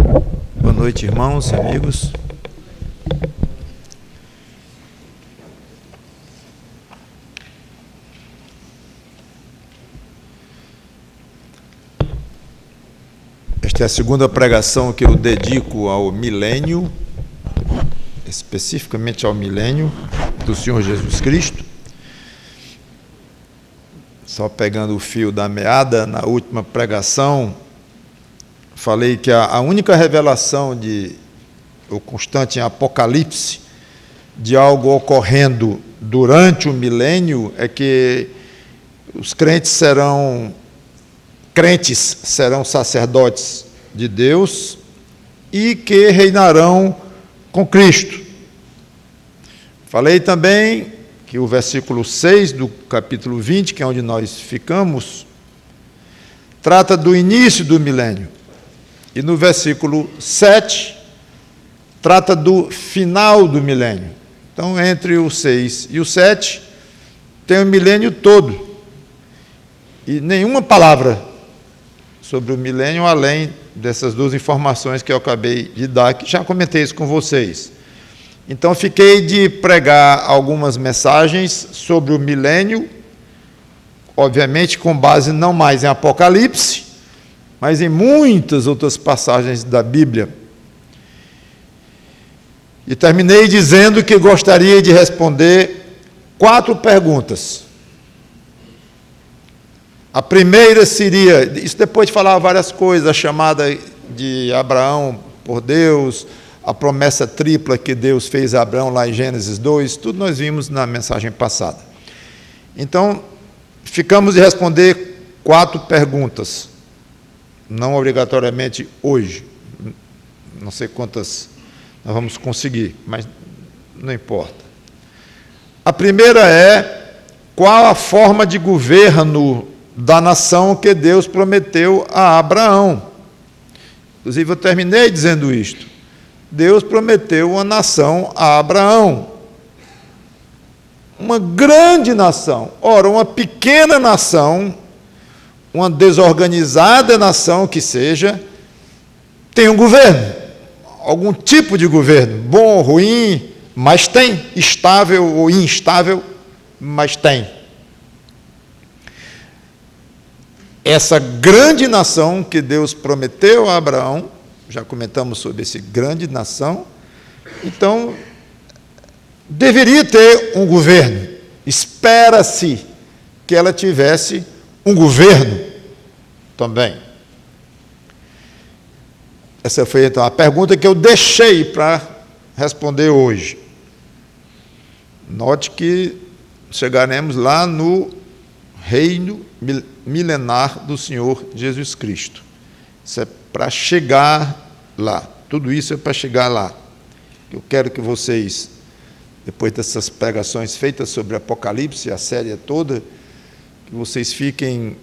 Boa noite, irmãos e amigos. Esta é a segunda pregação que eu dedico ao milênio, especificamente ao milênio do Senhor Jesus Cristo. Só pegando o fio da meada, na última pregação, falei que a única revelação constante em Apocalipse de algo ocorrendo durante o milênio é que os crentes serão sacerdotes de Deus e que reinarão com Cristo. Falei também que o versículo 6 do capítulo 20, que é onde nós ficamos, trata do início do milênio. E no versículo 7, trata do final do milênio. Então, entre o 6 e o 7, tem o milênio todo. E nenhuma palavra sobre o milênio, além dessas duas informações que eu acabei de dar, que já comentei isso com vocês. Então, fiquei de pregar algumas mensagens sobre o milênio, obviamente com base não mais em Apocalipse, mas em muitas outras passagens da Bíblia. E terminei dizendo que gostaria de responder 4 perguntas. A primeira seria, isso depois de falar várias coisas, a chamada de Abraão por Deus, a promessa tripla que Deus fez a Abraão lá em Gênesis 2, tudo nós vimos na mensagem passada. Então, ficamos de responder 4 perguntas, não obrigatoriamente hoje, não sei quantas nós vamos conseguir, mas não importa. A primeira é, qual a forma de governo da nação que Deus prometeu a Abraão? Inclusive, eu terminei dizendo isto. Deus prometeu uma nação a Abraão. Uma grande nação. Ora, uma pequena nação, uma desorganizada nação que seja, tem um governo. Algum tipo de governo, bom ou ruim, mas tem. Estável ou instável, mas tem. Essa grande nação que Deus prometeu a Abraão, já comentamos sobre essa grande nação, então, deveria ter um governo. Espera-se que ela tivesse um governo também. Essa foi, então, a pergunta que eu deixei para responder hoje. Note que chegaremos lá no reino milenar do Senhor Jesus Cristo. Isso é para chegar lá. Tudo isso é para chegar lá. Eu quero que vocês, depois dessas pregações feitas sobre Apocalipse, a série toda, que vocês fiquem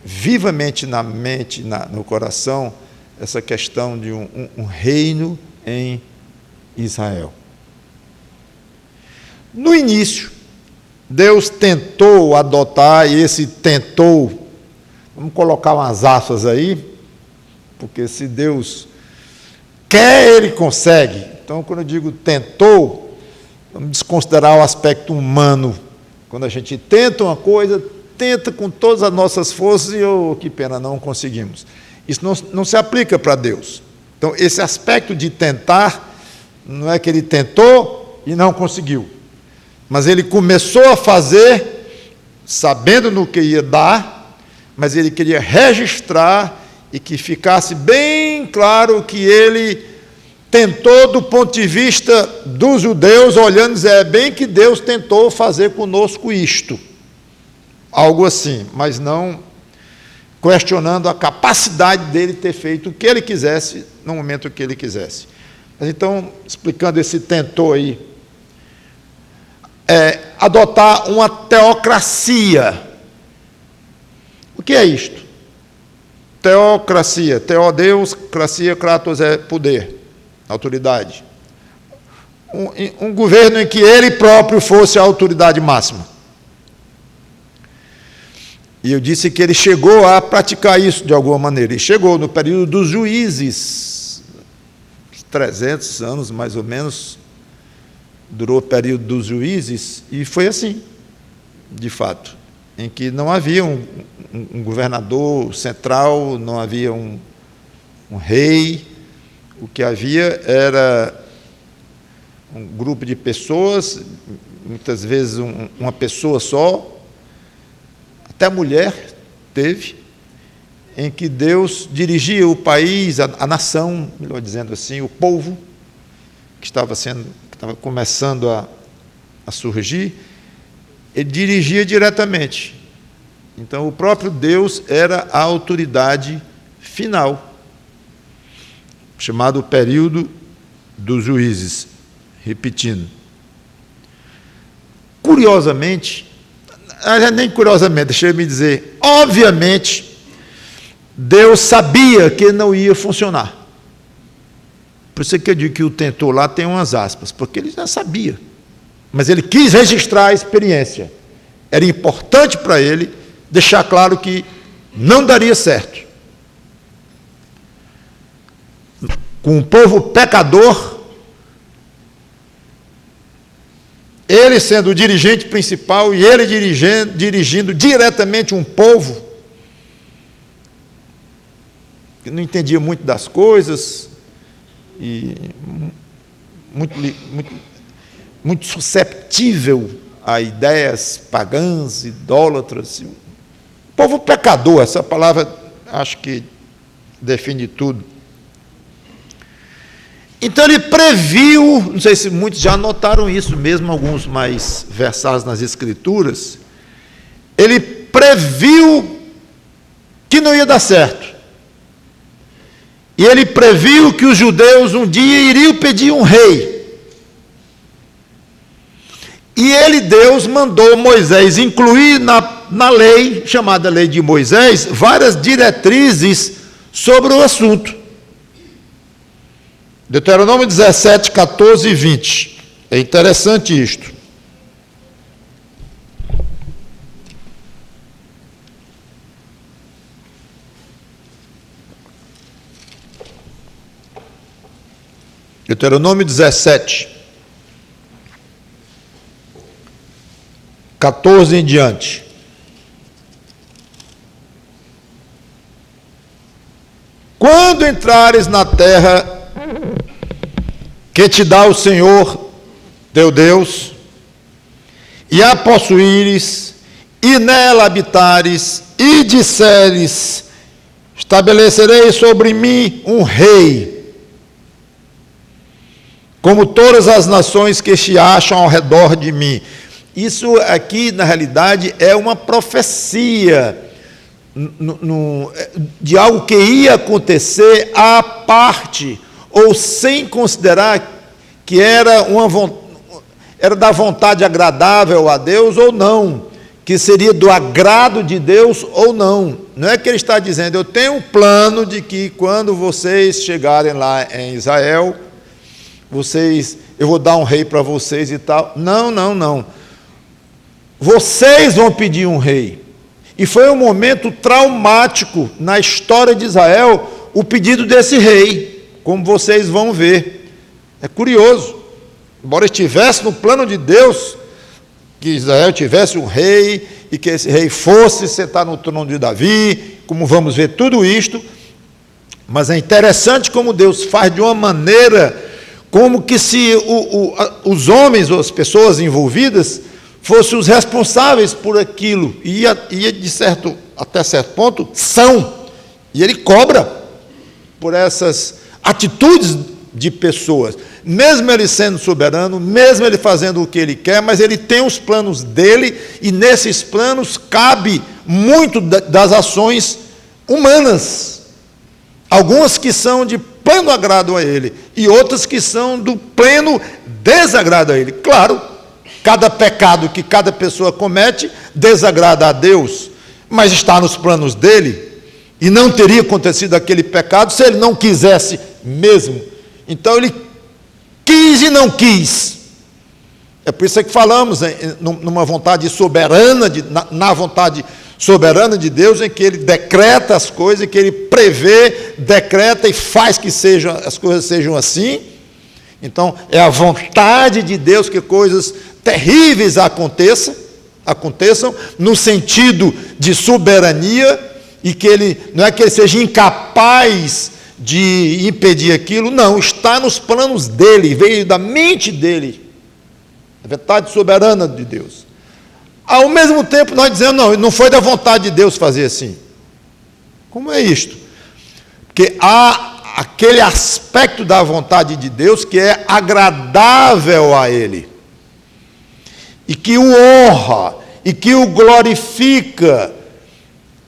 vivamente na mente, no coração, essa questão de um reino em Israel. No início, Deus tentou adotar, e esse tentou, vamos colocar umas aspas aí, porque se Deus quer, Ele consegue. Então, quando eu digo tentou, vamos desconsiderar o aspecto humano. Quando a gente tenta uma coisa, tenta com todas as nossas forças e, que pena, não conseguimos. Isso não se aplica para Deus. Então, esse aspecto de tentar, não é que Ele tentou e não conseguiu. Mas Ele começou a fazer, sabendo no que ia dar, mas Ele queria registrar e que ficasse bem claro que Ele tentou do ponto de vista dos judeus, olhando e dizer, bem que Deus tentou fazer conosco isto. Algo assim, mas não questionando a capacidade dele ter feito o que ele quisesse, no momento que ele quisesse. Mas então, explicando esse tentou aí, adotar uma teocracia. O que é isto? Teocracia, teo Deus, cracia, kratos é poder, autoridade. Um governo em que ele próprio fosse a autoridade máxima. E eu disse que ele chegou a praticar isso de alguma maneira. Ele chegou no período dos juízes. 300 anos, mais ou menos, durou o período dos juízes, e foi assim, de fato, em que não havia um governador central, não havia um rei, o que havia era um grupo de pessoas, muitas vezes uma pessoa só, até mulher teve, em que Deus dirigia o país, a nação, melhor dizendo assim, o povo, que estava começando a surgir, ele dirigia diretamente. Então, o próprio Deus era a autoridade final, chamado período dos juízes, repetindo. Curiosamente, nem curiosamente, deixa eu me dizer, obviamente, Deus sabia que não ia funcionar. Por isso que eu digo que o tentou lá tem umas aspas, porque ele já sabia. Mas ele quis registrar a experiência. Era importante para ele deixar claro que não daria certo. Com um povo pecador, ele sendo o dirigente principal e ele dirigindo diretamente um povo que não entendia muito das coisas e muito susceptível a ideias pagãs, idólatras. Povo pecador, essa palavra acho que define tudo. Então ele previu, não sei se muitos já notaram isso, mesmo alguns mais versados nas Escrituras, ele previu que não ia dar certo. E ele previu que os judeus um dia iriam pedir um rei. E ele, Deus, mandou Moisés incluir na lei, chamada Lei de Moisés, várias diretrizes sobre o assunto. Deuteronômio 17, 14 e 20. É interessante isto. Deuteronômio 17, 14 em diante. Quando entrares na terra que te dá o Senhor, teu Deus, e a possuíres, e nela habitares, e disseres, estabelecerei sobre mim um rei, como todas as nações que se acham ao redor de mim. Isso aqui, na realidade, é uma profecia de algo que ia acontecer à parte, ou sem considerar que era da vontade agradável a Deus ou não, que seria do agrado de Deus ou não. Não é que ele está dizendo, eu tenho um plano de que quando vocês chegarem lá em Israel, eu vou dar um rei para vocês e tal. Não. Vocês vão pedir um rei. E foi um momento traumático na história de Israel, o pedido desse rei, como vocês vão ver. É curioso, embora estivesse no plano de Deus, que Israel tivesse um rei, e que esse rei fosse sentar no trono de Davi, como vamos ver tudo isto, mas é interessante como Deus faz de uma maneira, como que se os homens ou as pessoas envolvidas fossem os responsáveis por aquilo, e até certo ponto, são, e ele cobra por essas atitudes de pessoas, mesmo ele sendo soberano, mesmo ele fazendo o que ele quer, mas ele tem os planos dele, e nesses planos cabe muito das ações humanas, algumas que são de pleno agrado a ele, e outras que são do pleno desagrado a ele. Claro, cada pecado que cada pessoa comete desagrada a Deus, mas está nos planos dele, e não teria acontecido aquele pecado se ele não quisesse mesmo. Então ele quis e não quis. É por isso que falamos numa vontade soberana, na vontade soberana de Deus, em que Ele decreta as coisas, em que Ele prevê, decreta e faz que as coisas sejam assim. Então, é a vontade de Deus que coisas terríveis aconteçam, no sentido de soberania, e que Ele, não é que Ele seja incapaz de impedir aquilo, não, está nos planos dEle, veio da mente dEle, a vontade soberana de Deus. Ao mesmo tempo, nós dizemos, não foi da vontade de Deus fazer assim. Como é isto? Porque há aquele aspecto da vontade de Deus que é agradável a Ele, e que o honra, e que o glorifica.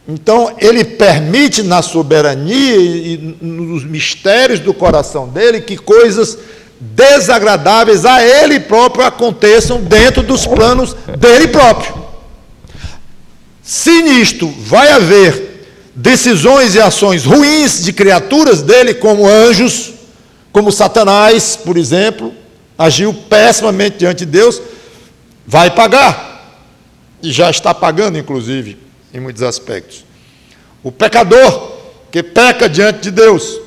Então, Ele permite na soberania e nos mistérios do coração dEle que coisas desagradáveis a Ele próprio aconteçam dentro dos planos dEle próprio. Se nisto vai haver decisões e ações ruins de criaturas dEle, como anjos, como Satanás, por exemplo, agiu pessimamente diante de Deus, vai pagar, e já está pagando, inclusive, em muitos aspectos. O pecador que peca diante de Deus,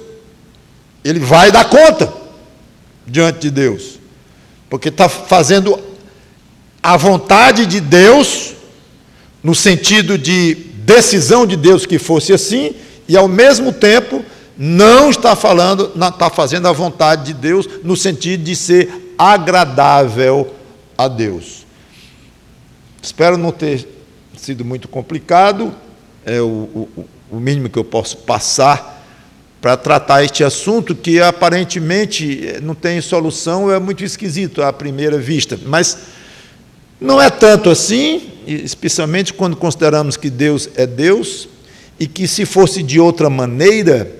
ele vai dar conta diante de Deus, porque está fazendo a vontade de Deus, no sentido de decisão de Deus que fosse assim, e ao mesmo tempo não está fazendo a vontade de Deus, no sentido de ser agradável a Deus. Espero não ter sido muito complicado, é o mínimo que eu posso passar para tratar este assunto, que aparentemente não tem solução, é muito esquisito à primeira vista, mas não é tanto assim, especialmente quando consideramos que Deus é Deus, e que se fosse de outra maneira,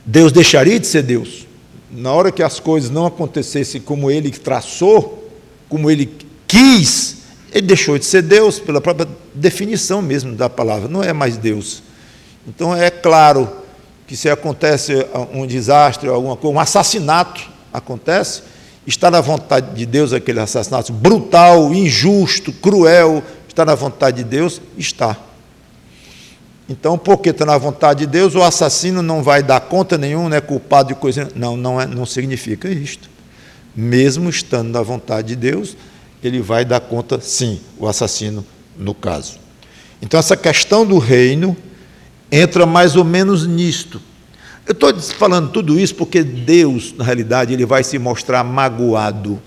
Deus deixaria de ser Deus. Na hora que as coisas não acontecessem como Ele traçou, como Ele quis, Ele deixou de ser Deus, pela própria definição mesmo da palavra, não é mais Deus. Então é claro que se acontece um desastre, alguma coisa, um assassinato acontece, está na vontade de Deus aquele assassinato brutal, injusto, cruel, está na vontade de Deus? Está. Então, porque está na vontade de Deus, o assassino não vai dar conta nenhuma, não é culpado de coisa, não significa isto. Mesmo estando na vontade de Deus, ele vai dar conta, sim, o assassino no caso. Então, essa questão do reino entra mais ou menos nisto. Eu estou falando tudo isso porque Deus, na realidade, Ele vai se mostrar magoado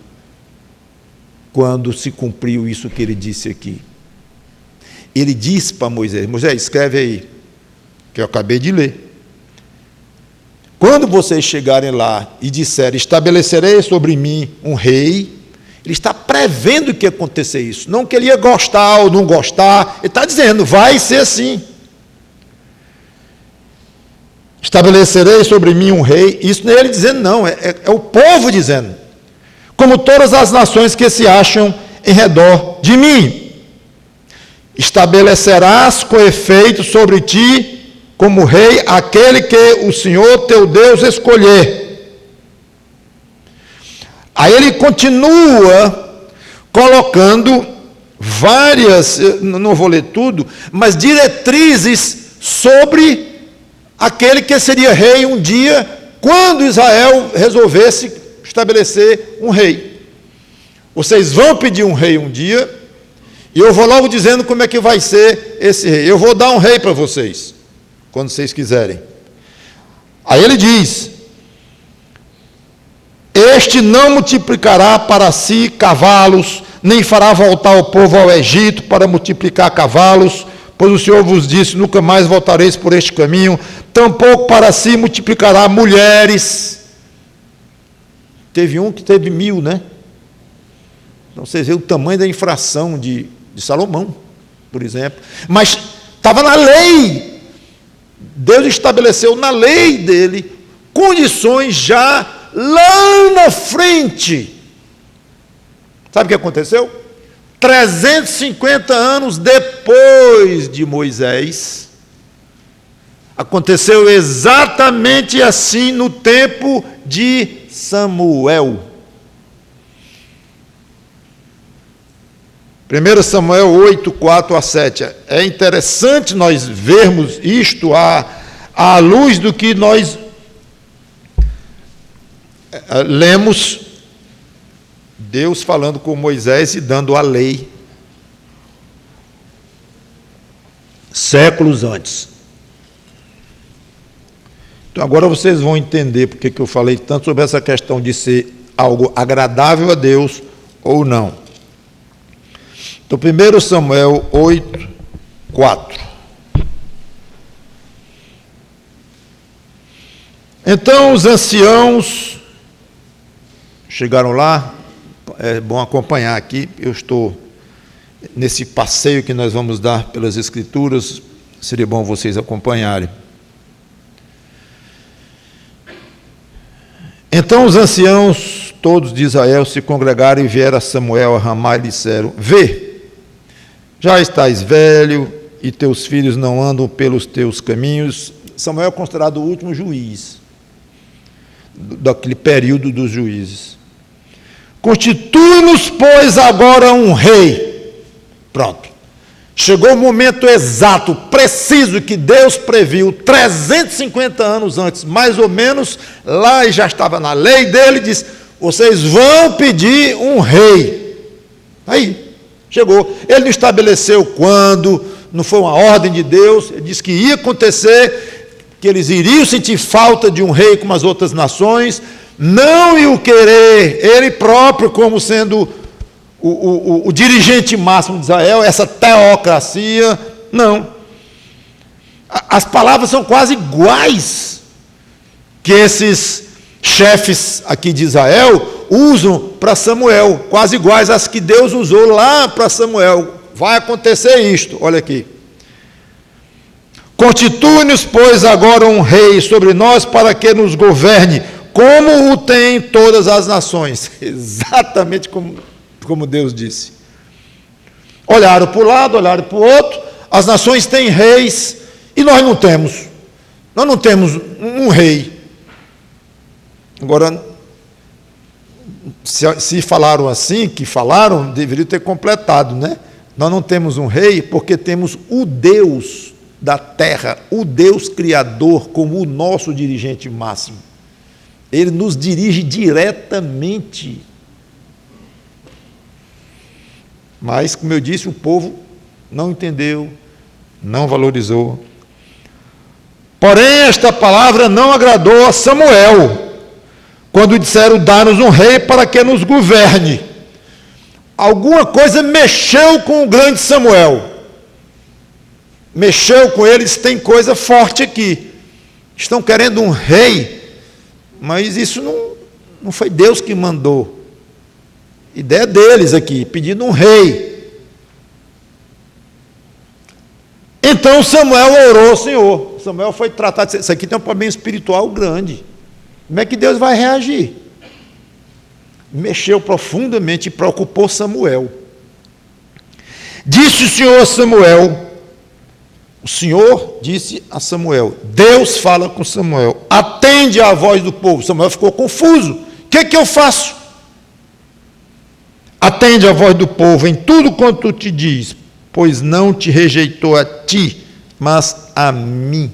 quando se cumpriu isso que Ele disse aqui. Ele disse para Moisés, escreve aí, que eu acabei de ler. Quando vocês chegarem lá e disserem, estabelecerei sobre mim um rei, ele está prevendo que ia acontecer isso. Não que ele ia gostar ou não gostar, ele está dizendo, vai ser assim. Estabelecerei sobre mim um rei, isso não é ele dizendo não, é o povo dizendo, como todas as nações que se acham em redor de mim. Estabelecerás com efeito sobre ti, como rei, aquele que o Senhor teu Deus escolher. Aí ele continua colocando várias, não vou ler tudo, mas diretrizes sobre aquele que seria rei um dia, quando Israel resolvesse estabelecer um rei. Vocês vão pedir um rei um dia, e eu vou logo dizendo como é que vai ser esse rei. Eu vou dar um rei para vocês, quando vocês quiserem. Aí ele diz, este não multiplicará para si cavalos, nem fará voltar o povo ao Egito para multiplicar cavalos, pois o Senhor vos disse, nunca mais voltareis por este caminho, tampouco para si multiplicará mulheres. Teve um que teve 1000, né? Então vocês veem o tamanho da infração de Salomão, por exemplo. Mas estava na lei. Deus estabeleceu na lei dele condições já lá na frente. Sabe o que aconteceu? 350 anos depois de Moisés, aconteceu exatamente assim no tempo de Samuel. 1 Samuel 8, 4 a 7. É interessante nós vermos isto à luz do que nós lemos Deus falando com Moisés e dando a lei séculos antes. Então agora vocês vão entender porque que eu falei tanto sobre essa questão de ser algo agradável a Deus ou não. Então 1 Samuel 8, 4. Então os anciãos chegaram lá, é bom acompanhar aqui, eu estou nesse passeio que nós vamos dar pelas Escrituras, seria bom vocês acompanharem. Então os anciãos todos de Israel se congregaram e vieram a Samuel a Ramá e disseram: Vê, já estás velho e teus filhos não andam pelos teus caminhos. Samuel é considerado o último juiz daquele período dos juízes. Constitui-nos, pois, agora um rei. Pronto. Chegou o momento exato, preciso, que Deus previu 350 anos antes, mais ou menos, lá e já estava na lei dele, diz: vocês vão pedir um rei. Aí, chegou. Ele não estabeleceu quando, não foi uma ordem de Deus, ele disse que ia acontecer, que eles iriam sentir falta de um rei como as outras nações, não iam querer ele próprio como sendo o dirigente máximo de Israel, essa teocracia, não. As palavras são quase iguais que esses chefes aqui de Israel usam para Samuel, quase iguais às que Deus usou lá para Samuel. Vai acontecer isto, olha aqui. Constitui-nos, pois, agora um rei sobre nós para que nos governe, como o tem todas as nações. Exatamente como Deus disse. Olharam para o lado, olharam para o outro, as nações têm reis e nós não temos. Nós não temos um rei. Agora, se falaram assim, que falaram, deveriam ter completado, né? Nós não temos um rei porque temos o Deus da terra, o Deus Criador, como o nosso dirigente máximo. Ele nos dirige diretamente. Mas, como eu disse, o povo não entendeu, não valorizou. Porém, esta palavra não agradou a Samuel, quando disseram: dá-nos um rei para que nos governe. Alguma coisa mexeu com o grande Samuel. Mexeu com eles, tem coisa forte aqui. Estão querendo um rei, mas isso não foi Deus que mandou. Ideia deles aqui, pedindo um rei. Então Samuel orou ao Senhor. Samuel foi tratado, isso aqui tem um problema espiritual grande. Como é que Deus vai reagir? Mexeu profundamente e preocupou Samuel. Disse o Senhor a Samuel, o Senhor disse a Samuel, Deus fala com Samuel: atende à voz do povo. Samuel ficou confuso. O que eu faço? Atende à voz do povo em tudo quanto te diz, pois não te rejeitou a ti, mas a mim,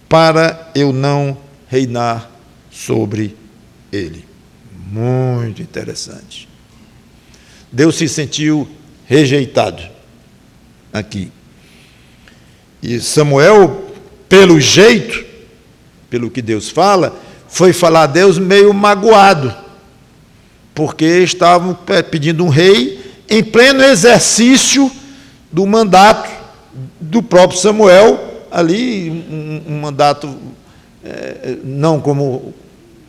para eu não reinar sobre ele. Muito interessante. Deus se sentiu rejeitado aqui. E Samuel, pelo jeito, pelo que Deus fala, foi falar a Deus meio magoado, porque estavam pedindo um rei em pleno exercício do mandato do próprio Samuel, ali um mandato não como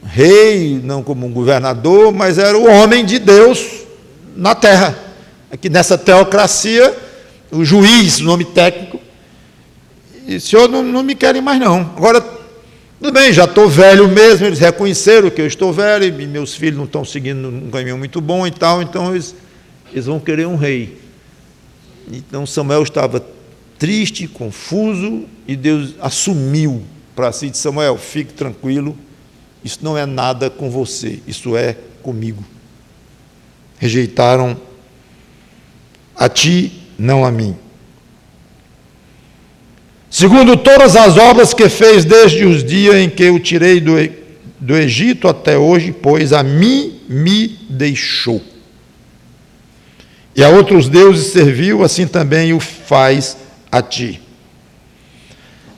rei, não como um governador, mas era o homem de Deus na terra. Aqui nessa teocracia, o juiz, nome técnico, e o senhor não me querem mais não. Agora, tudo bem, já estou velho mesmo, eles reconheceram que eu estou velho, e meus filhos não estão seguindo um caminho muito bom e tal, então eles vão querer um rei. Então Samuel estava triste, confuso, e Deus assumiu para si, de Samuel: fique tranquilo, isso não é nada com você, isso é comigo. Rejeitaram a ti, não a mim. Segundo todas as obras que fez desde os dias em que o tirei do Egito até hoje, pois a mim me deixou. E a outros deuses serviu, assim também o faz a ti.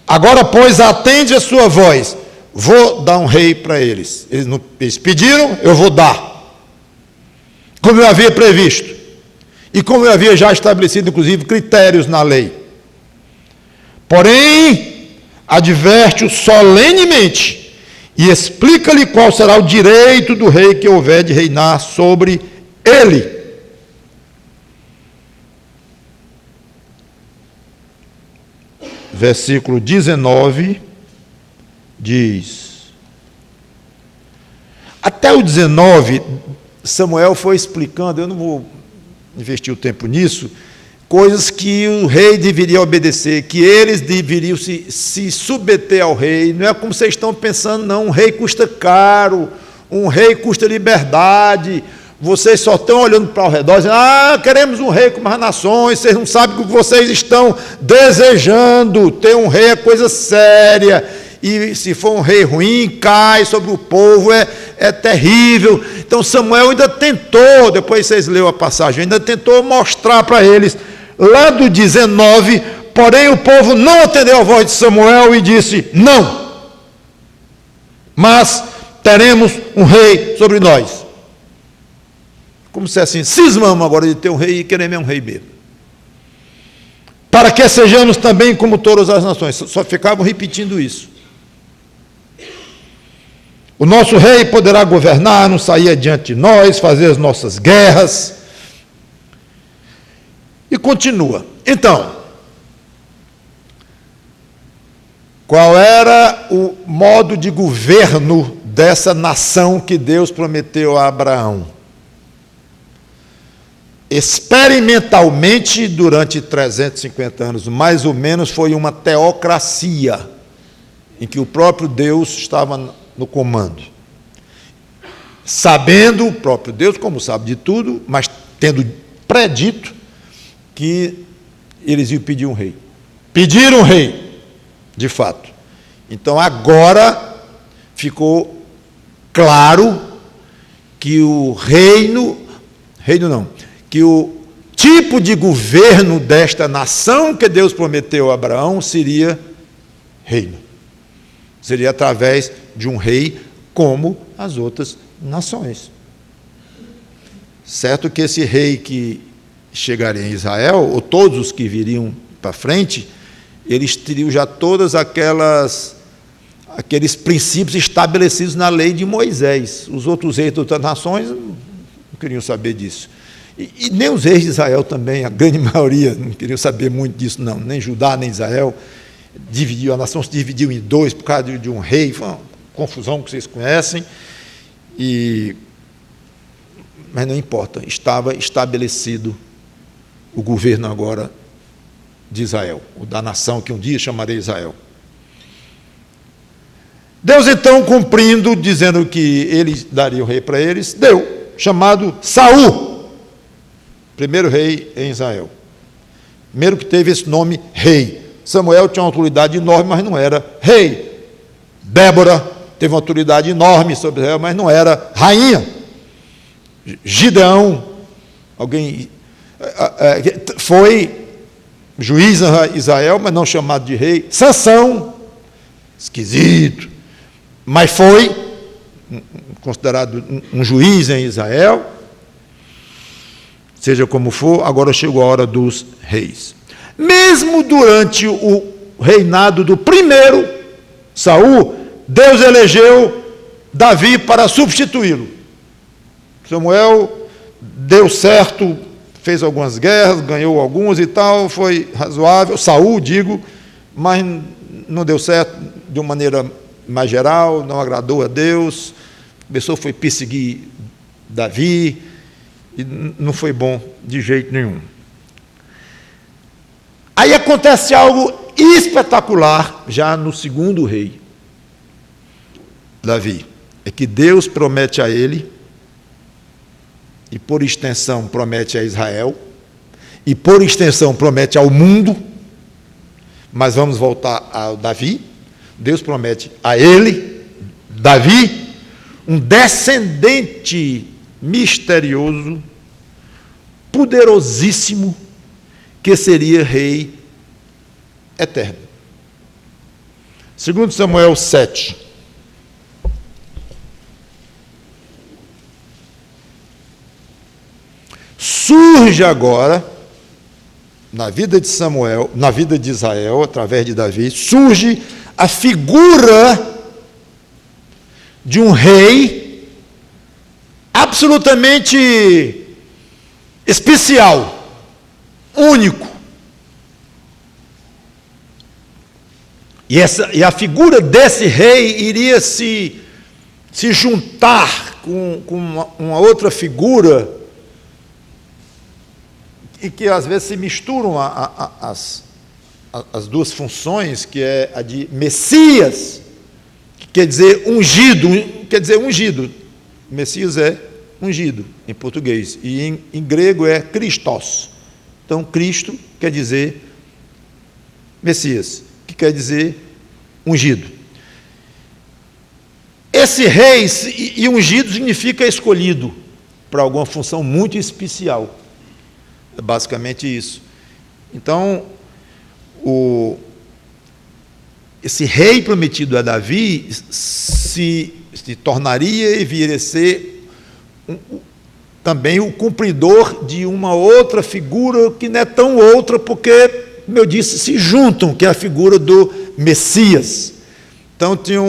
Agora, pois, atende a sua voz. Vou dar um rei para eles. Eles pediram, eu vou dar. Como eu havia previsto. E como eu havia já estabelecido, inclusive, critérios na lei. Porém, adverte-o solenemente e explica-lhe qual será o direito do rei que houver de reinar sobre ele. Versículo 19 diz: até o 19, Samuel foi explicando, eu não vou investir o tempo nisso, coisas que o rei deveria obedecer, que eles deveriam se submeter ao rei. Não é como vocês estão pensando, não. Um rei custa caro, um rei custa liberdade. Vocês só estão olhando para o redor dizendo, queremos um rei como as nações, vocês não sabem o que vocês estão desejando. Ter um rei é coisa séria, e se for um rei ruim, cai sobre o povo, é terrível. Então Samuel ainda tentou, depois vocês leram a passagem, ainda tentou mostrar para eles, lá do 19, porém o povo não atendeu a voz de Samuel e disse, não, mas teremos um rei sobre nós. Como se assim, cismamos agora de ter um rei e queremos um rei mesmo. Para que sejamos também como todas as nações. Só ficavam repetindo isso. O nosso rei poderá governar, não sair adiante de nós, fazer as nossas guerras. E continua. Então, qual era o modo de governo dessa nação que Deus prometeu a Abraão? Experimentalmente, durante 350 anos, mais ou menos, foi uma teocracia, em que o próprio Deus estava no comando. Sabendo, o próprio Deus, como sabe de tudo, mas tendo predito que eles iam pedir um rei. Pediram um rei, de fato. Então, agora ficou claro que o que o tipo de governo desta nação que Deus prometeu a Abraão seria reino. Seria através de um rei como as outras nações. Certo que esse rei que chegaria em Israel, ou todos os que viriam para frente, eles teriam já todas aqueles princípios estabelecidos na lei de Moisés. Os outros reis de outras nações não queriam saber disso. E nem os reis de Israel também, a grande maioria, não queriam saber muito disso, não. Nem Judá, nem Israel. A nação se dividiu em dois por causa de um rei. Foi uma confusão que vocês conhecem. Mas não importa, estava estabelecido o governo agora de Israel, o da nação que um dia chamarei Israel. Deus então, cumprindo, dizendo que ele daria o rei para eles, deu, chamado Saul, primeiro rei em Israel. Primeiro que teve esse nome, rei. Samuel tinha uma autoridade enorme, mas não era rei. Débora teve uma autoridade enorme sobre Israel, mas não era rainha. Gideão, foi juiz em Israel, mas não chamado de rei. Sansão, esquisito, mas foi considerado um juiz em Israel. Seja como for, agora chegou a hora dos reis. Mesmo durante o reinado do primeiro, Saul, Deus elegeu Davi para substituí-lo. Samuel deu certo, fez algumas guerras, ganhou algumas e tal, foi razoável. Saul, mas não deu certo de uma maneira mais geral, não agradou a Deus. A pessoa foi perseguir Davi, e não foi bom de jeito nenhum. Aí acontece algo espetacular já no segundo rei, Davi. É que Deus promete a ele, e por extensão promete a Israel, e por extensão promete ao mundo, mas vamos voltar ao Davi. Deus promete a ele, Davi, um descendente misterioso, poderosíssimo, que seria rei eterno. 2 Samuel 7. Surge agora, na vida de Samuel, na vida de Israel, através de Davi, surge a figura de um rei absolutamente especial, único. E a figura desse rei iria se juntar com uma outra figura, e que às vezes se misturam as duas funções, que é a de Messias, que quer dizer ungido. Messias é ungido em português, e em grego é Christos. Então, Cristo quer dizer Messias, que quer dizer ungido. Esse rei e ungido significa escolhido para alguma função muito especial. É basicamente isso. Então, esse rei prometido a Davi se tornaria e viria a ser também o cumpridor de uma outra figura que não é tão outra, porque, como eu disse, se juntam, que é a figura do Messias. Então, tinha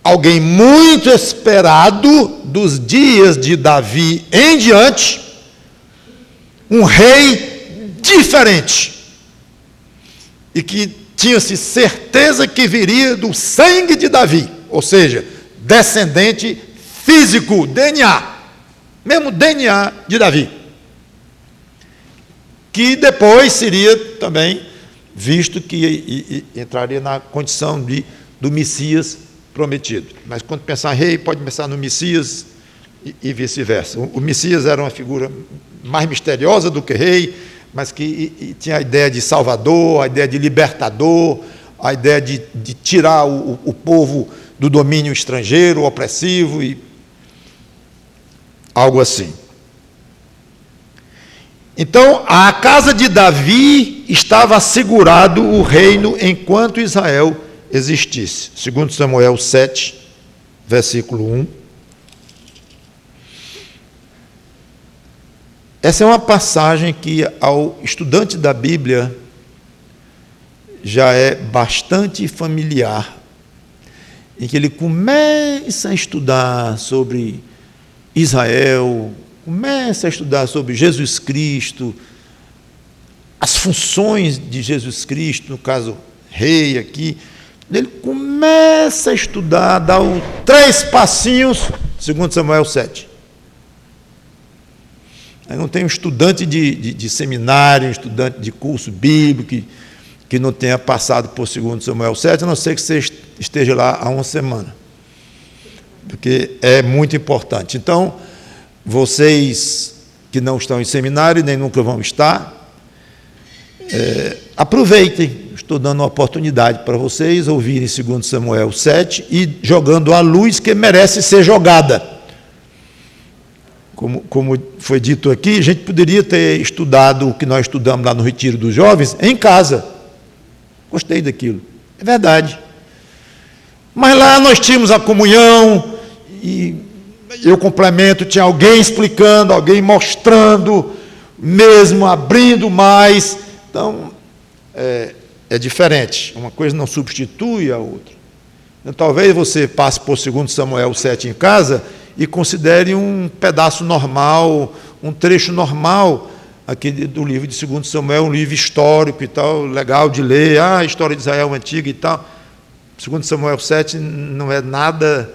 alguém muito esperado dos dias de Davi em diante, um rei diferente, e que tinha-se certeza que viria do sangue de Davi, ou seja, descendente físico, DNA, mesmo DNA de Davi, que depois seria também visto que entraria na condição do Messias prometido. Mas quando pensar em rei, pode pensar no Messias e vice-versa. O Messias era uma figura mais misteriosa do que rei, mas que tinha a ideia de salvador, a ideia de libertador, a ideia de tirar o povo do domínio estrangeiro, opressivo, e algo assim. Então, a casa de Davi estava assegurado o reino enquanto Israel existisse. 2 Samuel 7, versículo 1. Essa é uma passagem que, ao estudante da Bíblia, já é bastante familiar, em que ele começa a estudar sobre Israel, começa a estudar sobre Jesus Cristo, as funções de Jesus Cristo, no caso, rei aqui. Ele começa a estudar, dá 3 passinhos, 2 Samuel 7. Aí não tem um estudante de seminário, um estudante de curso bíblico que não tenha passado por 2 Samuel 7, a não ser que você esteja lá há uma semana, porque é muito importante. Então, vocês que não estão em seminário, nem nunca vão estar, aproveitem, estou dando uma oportunidade para vocês ouvirem 2 Samuel 7 e jogando a luz que merece ser jogada. Como foi dito aqui, a gente poderia ter estudado o que nós estudamos lá no Retiro dos Jovens em casa. Gostei daquilo, é verdade. Mas lá nós tínhamos a comunhão, e eu complemento, tinha alguém explicando, alguém mostrando, mesmo abrindo mais. Então, é diferente, uma coisa não substitui a outra. Então, talvez você passe por 2 Samuel 7 em casa e considere um pedaço normal, um trecho normal aqui do livro de 2 Samuel, um livro histórico e tal, legal de ler, a história de Israel antiga e tal. 2 Samuel 7 não é nada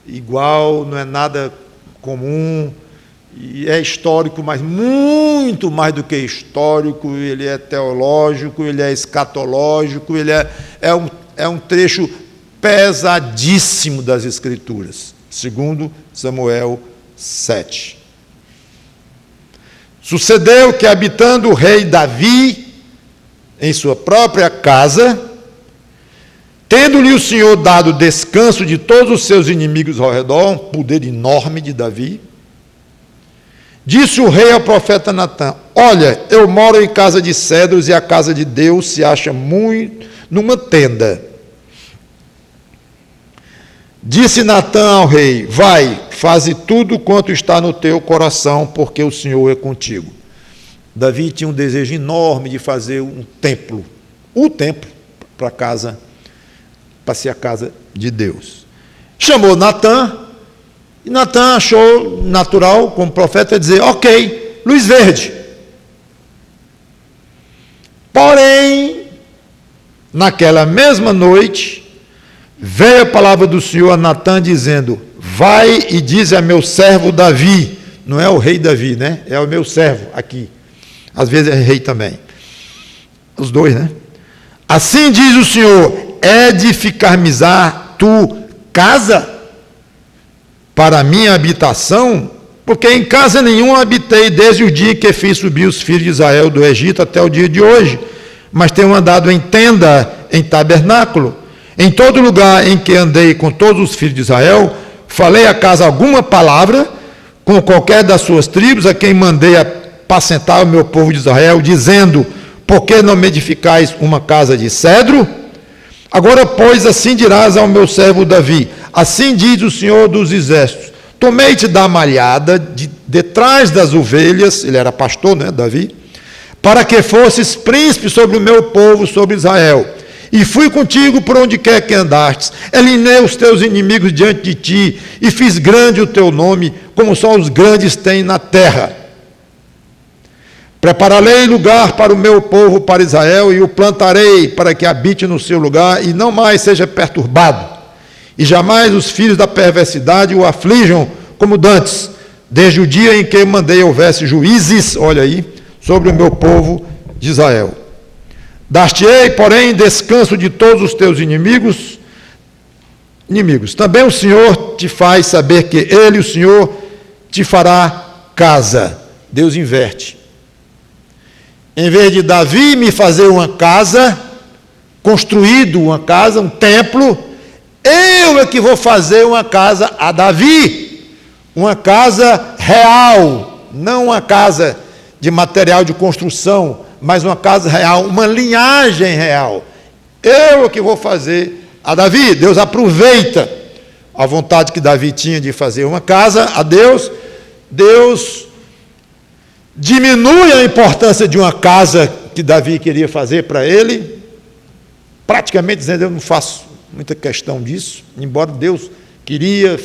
igual, não é nada comum, e é histórico, mas muito mais do que histórico, ele é teológico, ele é escatológico, ele é um trecho pesadíssimo das Escrituras. 2 Samuel 7. Sucedeu que, habitando o rei Davi em sua própria casa, tendo-lhe o Senhor dado descanso de todos os seus inimigos ao redor, um poder enorme de Davi, disse o rei ao profeta Natã: olha, eu moro em casa de cedros e a casa de Deus se acha muito numa tenda. Disse Natã ao rei: vai, faze tudo quanto está no teu coração, porque o Senhor é contigo. Davi tinha um desejo enorme de fazer um templo, o templo para ser a casa de Deus. Chamou Natã, e Natã achou natural, como profeta, dizer: ok, luz verde. Porém, naquela mesma noite, veio a palavra do Senhor a Natã dizendo: vai e dize a meu servo Davi. Não é o rei Davi, né? É o meu servo aqui. Às vezes é rei também. Os dois, né? Assim diz o Senhor: edificar-me-á tu casa para a minha habitação? Porque em casa nenhuma habitei desde o dia que fiz subir os filhos de Israel do Egito até o dia de hoje, mas tenho andado em tenda, em tabernáculo. Em todo lugar em que andei com todos os filhos de Israel, falei a casa alguma palavra com qualquer das suas tribos, a quem mandei apacentar o meu povo de Israel, dizendo: por que não me edificais uma casa de cedro? Agora, pois, assim dirás ao meu servo Davi: assim diz o Senhor dos Exércitos: tomei-te da malhada detrás das ovelhas, ele era pastor, né, Davi, para que fosses príncipe sobre o meu povo, sobre Israel. E fui contigo por onde quer que andastes, eliminei os teus inimigos diante de ti, e fiz grande o teu nome, como só os grandes têm na terra. Prepararei lugar para o meu povo, para Israel, e o plantarei para que habite no seu lugar, e não mais seja perturbado. E jamais os filhos da perversidade o aflijam como dantes, desde o dia em que mandei houvesse juízes, olha aí, sobre o meu povo de Israel. Dar-te-ei, porém, descanso de todos os teus inimigos. Também o Senhor te faz saber que Ele, o Senhor, te fará casa. Deus inverte. Em vez de Davi me fazer uma casa, construído uma casa, um templo, eu é que vou fazer uma casa a Davi. Uma casa real, não uma casa de material de construção, mas uma casa real, uma linhagem real. Eu é que vou fazer a Davi. Deus aproveita a vontade que Davi tinha de fazer uma casa a Deus. Deus diminui a importância de uma casa que Davi queria fazer para ele, praticamente dizendo: eu não faço muita questão disso, embora Deus queria,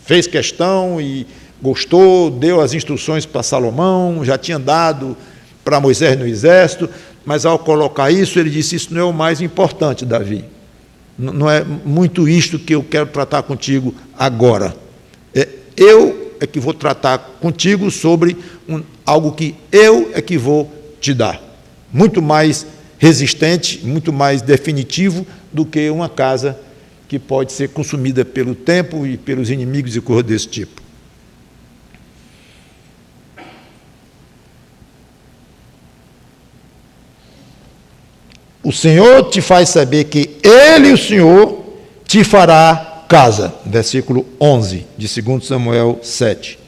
fez questão e gostou, deu as instruções para Salomão, já tinha dado para Moisés no exército, mas ao colocar isso, ele disse: isso não é o mais importante, Davi. Não é muito isto que eu quero tratar contigo agora. Eu é que vou tratar contigo sobre algo que eu é que vou te dar. Muito mais resistente, muito mais definitivo do que uma casa que pode ser consumida pelo tempo e pelos inimigos e coisa desse tipo. O Senhor te faz saber que Ele, o Senhor, te fará casa. Versículo 11, de 2 Samuel 7.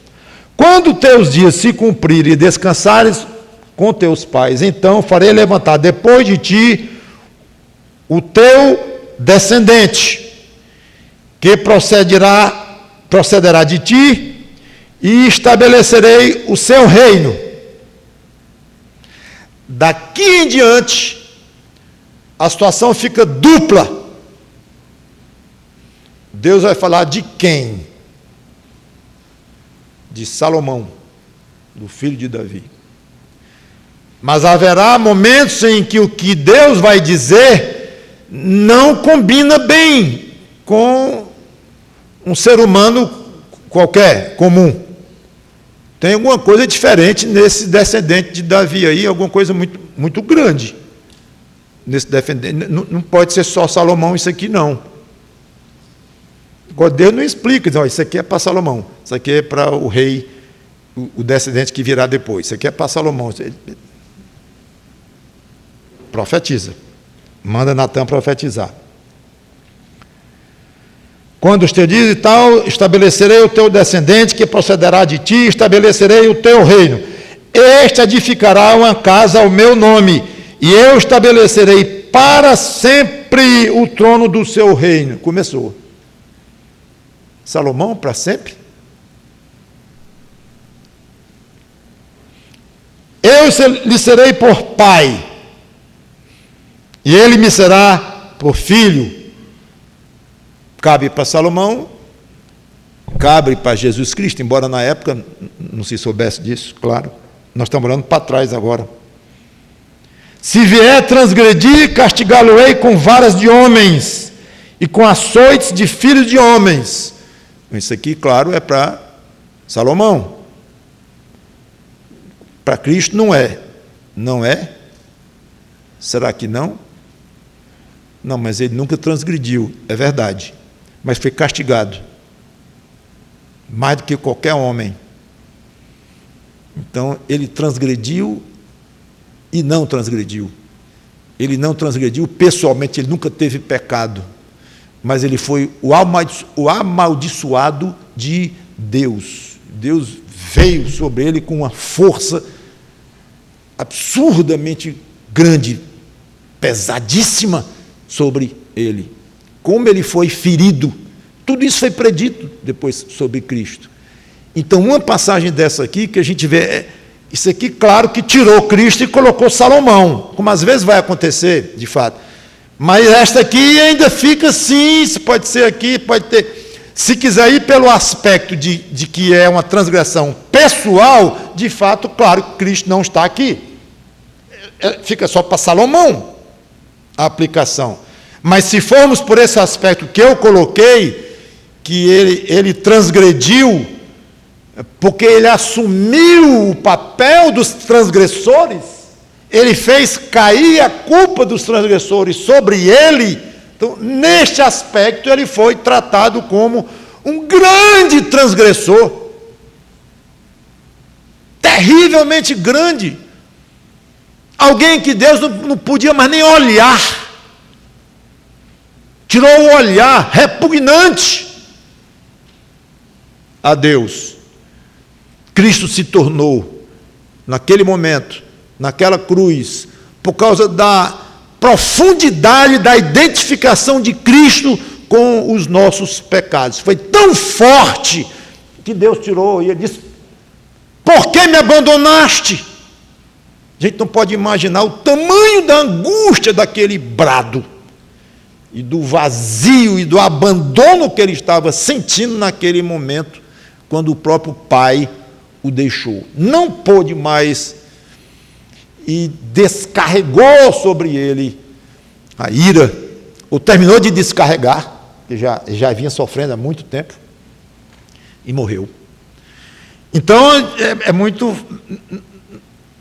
Quando teus dias se cumprirem e descansares com teus pais, então farei levantar depois de ti o teu descendente, que procederá de ti, e estabelecerei o seu reino. Daqui em diante, a situação fica dupla. Deus vai falar de quem? De Salomão, do filho de Davi. Mas haverá momentos em que o que Deus vai dizer não combina bem com um ser humano qualquer, comum. Tem alguma coisa diferente nesse descendente de Davi aí, alguma coisa muito, muito grande. Nesse defender, não pode ser só Salomão isso aqui não. Agora Deus não explica, diz, isso aqui é para Salomão, isso aqui é para o rei o descendente que virá depois. Isso aqui é para Salomão. Profetiza. Manda Natã profetizar. Quando os teus dias e tal, estabelecerei o teu descendente que procederá de ti, estabelecerei o teu reino. Este edificará uma casa ao meu nome, e eu estabelecerei para sempre o trono do seu reino. Começou. Salomão para sempre? Eu lhe serei por pai, e ele me será por filho. Cabe para Salomão, cabe para Jesus Cristo, embora na época não se soubesse disso, claro. Nós estamos olhando para trás agora. Se vier transgredir, castigá-lo-ei com varas de homens e com açoites de filhos de homens. Isso aqui, claro, é para Salomão. Para Cristo não é. Não é? Será que não? Não, mas ele nunca transgrediu, é verdade. Mas foi castigado. Mais do que qualquer homem. Então, ele transgrediu e não transgrediu. Ele não transgrediu pessoalmente, ele nunca teve pecado. Mas ele foi o amaldiçoado de Deus. Deus veio sobre ele com uma força absurdamente grande, pesadíssima sobre ele. Como ele foi ferido, tudo isso foi predito depois sobre Cristo. Então, uma passagem dessa aqui, que a gente vê, isso aqui, claro, que tirou Cristo e colocou Salomão, como às vezes vai acontecer, de fato. Mas esta aqui ainda fica assim, isso pode ser aqui, pode ter. Se quiser ir pelo aspecto de que é uma transgressão pessoal, de fato, claro, Cristo não está aqui. Fica só para Salomão a aplicação. Mas se formos por esse aspecto que eu coloquei, que ele transgrediu, porque ele assumiu o papel dos transgressores, ele fez cair a culpa dos transgressores sobre ele. Então, neste aspecto, ele foi tratado como um grande transgressor, terrivelmente grande, alguém que Deus não podia mais nem olhar. Tirou o olhar repugnante a Deus. Cristo se tornou, naquele momento, naquela cruz, por causa da profundidade da identificação de Cristo com os nossos pecados. Foi tão forte que Deus tirou e ele disse: por que me abandonaste? A gente não pode imaginar o tamanho da angústia daquele brado, e do vazio e do abandono que ele estava sentindo naquele momento, quando o próprio Pai o deixou. Não pôde mais, e descarregou sobre ele a ira, ou terminou de descarregar, que já vinha sofrendo há muito tempo, e morreu. Então, é muito...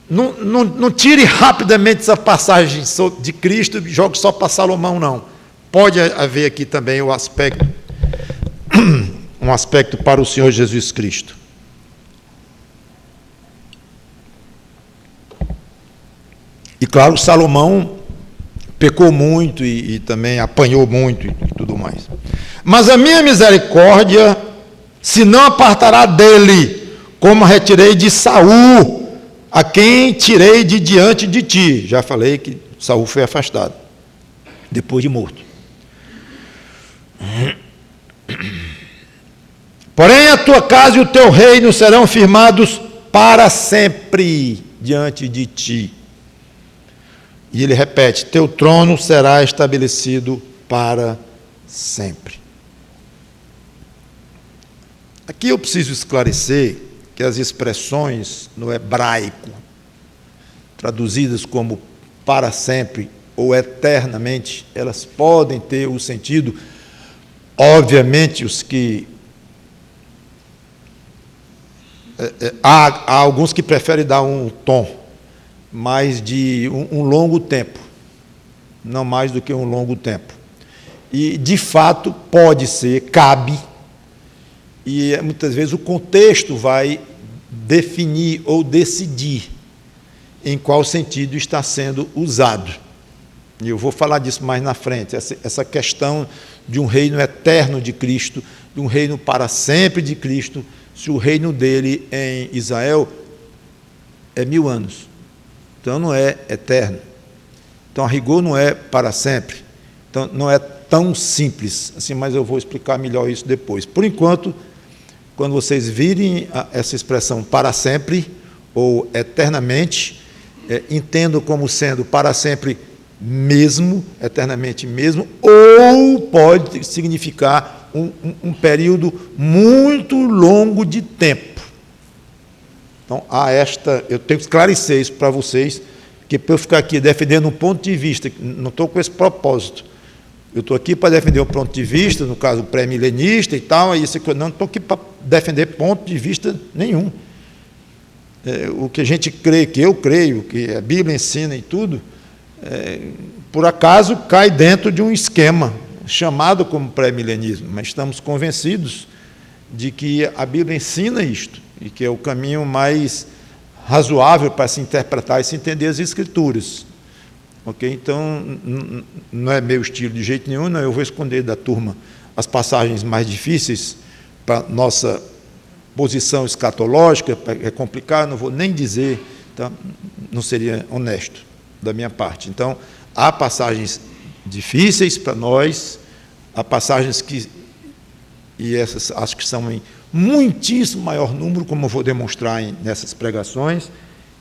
Não tire rapidamente essa passagem de Cristo e jogue só para Salomão, não. Pode haver aqui também um aspecto para o Senhor Jesus Cristo. E claro, Salomão pecou muito e também apanhou muito e tudo mais. Mas a minha misericórdia se não apartará dele, como retirei de Saul, a quem tirei de diante de ti. Já falei que Saul foi afastado, depois de morto. Porém, a tua casa e o teu reino serão firmados para sempre diante de ti. E ele repete: teu trono será estabelecido para sempre. Aqui eu preciso esclarecer que as expressões no hebraico, traduzidas como para sempre ou eternamente, elas podem ter o sentido, obviamente, os que... Há alguns que preferem dar um tom, mais de um longo tempo, não mais do que um longo tempo. E, de fato, pode ser, cabe, e muitas vezes o contexto vai definir ou decidir em qual sentido está sendo usado. E eu vou falar disso mais na frente, essa questão de um reino eterno de Cristo, de um reino para sempre de Cristo, se o reino dele em Israel é 1000 anos. Então não é eterno. Então a rigor não é para sempre. Então não é tão simples assim, mas eu vou explicar melhor isso depois. Por enquanto, quando vocês virem essa expressão para sempre ou eternamente, entendo como sendo para sempre mesmo, eternamente mesmo, ou pode significar um período muito longo de tempo. Então, eu tenho que esclarecer isso para vocês, que para eu ficar aqui defendendo um ponto de vista, não estou com esse propósito. Eu estou aqui para defender um ponto de vista, no caso pré-milenista e tal, não estou aqui para defender ponto de vista nenhum. O que a gente crê, que eu creio, que a Bíblia ensina e tudo, por acaso cai dentro de um esquema chamado como pré-milenismo, mas estamos convencidos de que a Bíblia ensina isto, e que é o caminho mais razoável para se interpretar e se entender as Escrituras. Ok? Então, não é meu estilo de jeito nenhum, não, eu vou esconder da turma as passagens mais difíceis para nossa posição escatológica, é complicado, não vou nem dizer, tá? Não seria honesto da minha parte. Então, há passagens difíceis para nós, há passagens e essas acho que são em muitíssimo maior número, como eu vou demonstrar nessas pregações,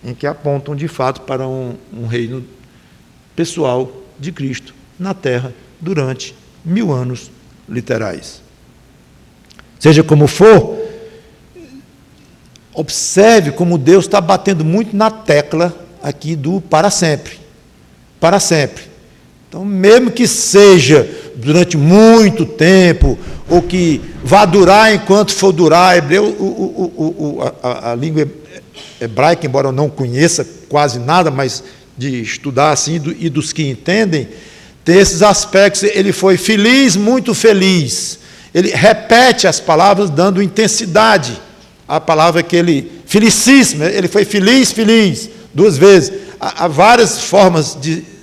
em que apontam de fato para um reino pessoal de Cristo na Terra durante 1000 anos literais. Seja como for, observe como Deus está batendo muito na tecla aqui do para sempre. Para sempre. Então, mesmo que seja durante muito tempo, ou que vá durar enquanto for durar, a língua hebraica, embora eu não conheça quase nada, mas de estudar assim, e dos que entendem, tem esses aspectos. Ele foi feliz, muito feliz. Ele repete as palavras dando intensidade. A palavra que felicíssimo, ele foi feliz, feliz, 2 vezes. Há várias formas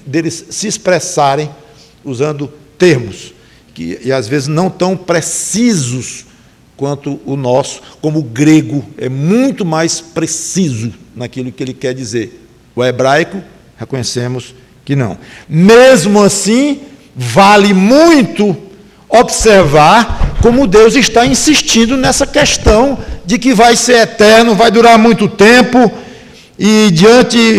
deles se expressarem usando termos, e às vezes não tão precisos quanto o nosso, como o grego é muito mais preciso naquilo que ele quer dizer. O hebraico, reconhecemos que não. Mesmo assim, vale muito observar como Deus está insistindo nessa questão de que vai ser eterno, vai durar muito tempo, e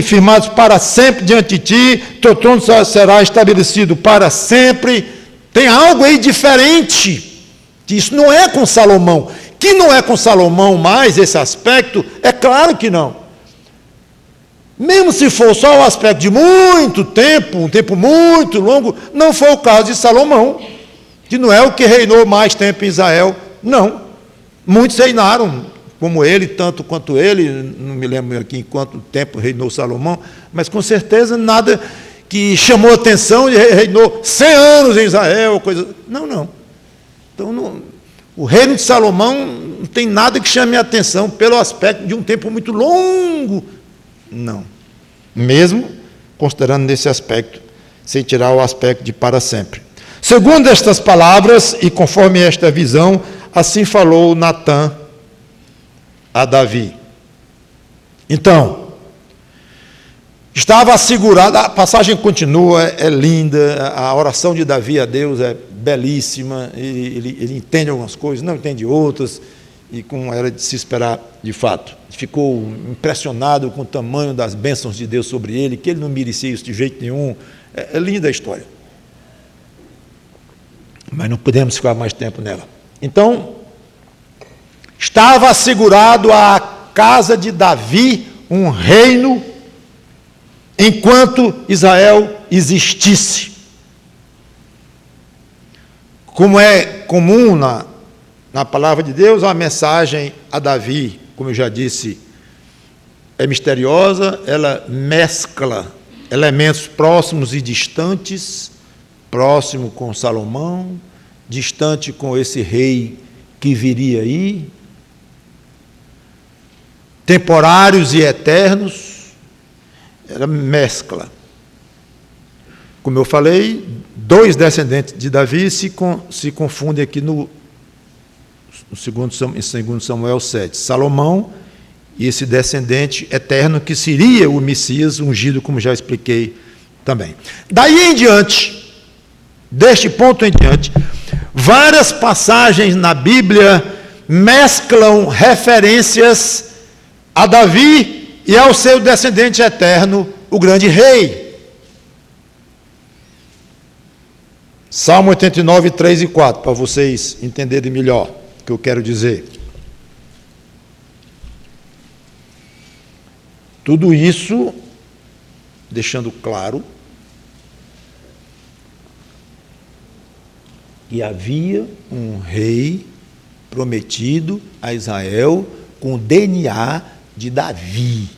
firmados para sempre diante de ti, teu trono será estabelecido para sempre. Tem algo aí diferente, que isso não é com Salomão. Que não é com Salomão mais esse aspecto, é claro que não. Mesmo se for só o aspecto de muito tempo, um tempo muito longo, não foi o caso de Salomão, que não é o que reinou mais tempo em Israel, não. Muitos reinaram, como ele, tanto quanto ele, não me lembro aqui em quanto tempo reinou Salomão, mas com certeza nada que chamou atenção, e reinou 100 anos em Israel, coisa. Não. Então, o reino de Salomão não tem nada que chame a atenção pelo aspecto de um tempo muito longo. Não. Mesmo considerando nesse aspecto, sem tirar o aspecto de para sempre. Segundo estas palavras, e conforme esta visão, assim falou Natã a Davi. Então, estava assegurado, a passagem continua, é linda, a oração de Davi a Deus é belíssima, ele entende algumas coisas, não entende outras, e como era de se esperar de fato. Ficou impressionado com o tamanho das bênçãos de Deus sobre ele, que ele não merecia isso de jeito nenhum. É linda a história. Mas não podemos ficar mais tempo nela. Então, estava assegurado à casa de Davi um reino enquanto Israel existisse. Como é comum na palavra de Deus, a mensagem a Davi, como eu já disse, é misteriosa, ela mescla elementos próximos e distantes, próximo com Salomão, distante com esse rei que viria aí. temporários e eternos, era mescla. Como eu falei, dois descendentes de Davi se confundem aqui em 2 Samuel 7. Salomão e esse descendente eterno que seria o Messias ungido, como já expliquei também. Daí em diante, deste ponto em diante, várias passagens na Bíblia mesclam referências a Davi e ao seu descendente eterno, o grande rei. Salmo 89, 3 e 4, para vocês entenderem melhor o que eu quero dizer. Tudo isso deixando claro que havia um rei prometido a Israel com o DNA de Davi.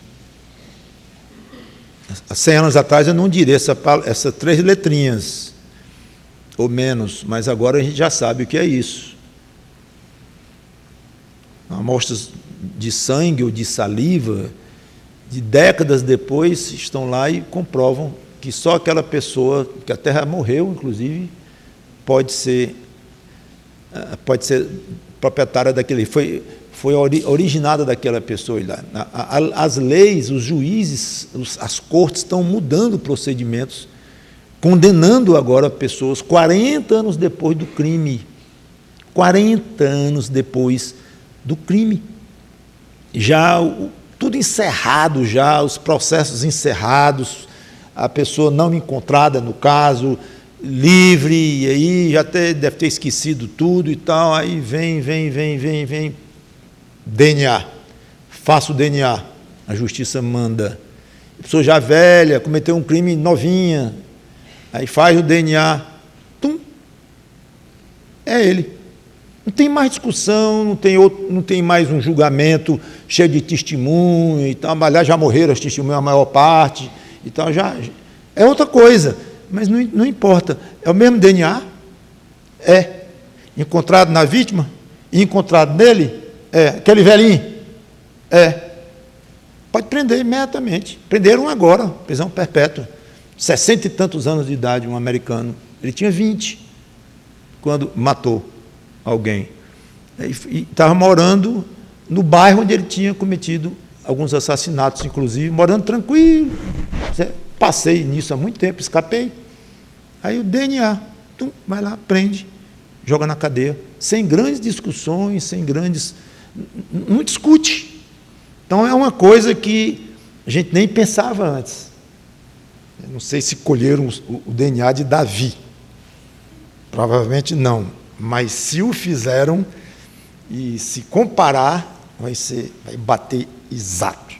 Há 100 anos atrás eu não diria essas 3 letrinhas, ou menos, mas agora a gente já sabe o que é isso. Amostras de sangue ou de saliva, de décadas depois, estão lá e comprovam que só aquela pessoa, que a terra morreu, inclusive, pode ser proprietária daquele, foi originada daquela pessoa. As leis, os juízes, as cortes estão mudando procedimentos, condenando agora pessoas 40 anos depois do crime. 40 anos depois do crime. Já tudo encerrado, já os processos encerrados, a pessoa não encontrada no caso, livre, e aí já deve ter esquecido tudo e tal, aí vem, DNA, faça o DNA, a justiça manda. A pessoa já velha, cometeu um crime novinha, aí faz o DNA, é ele. Não tem mais discussão, não tem mais um julgamento cheio de testemunho e tal, aliás, já morreram as testemunhas, a maior parte, e tal, já é outra coisa, mas não importa, é o mesmo DNA, encontrado na vítima, e encontrado nele, aquele velhinho, pode prender imediatamente, prenderam agora, prisão perpétua, 60 e tantos anos de idade, um americano, ele tinha 20, quando matou alguém, e estava morando no bairro onde ele tinha cometido alguns assassinatos, inclusive, morando tranquilo, passei nisso há muito tempo, escapei, aí o DNA, vai lá, prende, joga na cadeia, sem grandes discussões, não discute. Então é uma coisa que a gente nem pensava antes. Eu não sei se colheram o DNA de Davi, provavelmente não, mas se o fizeram e se comparar, vai bater exato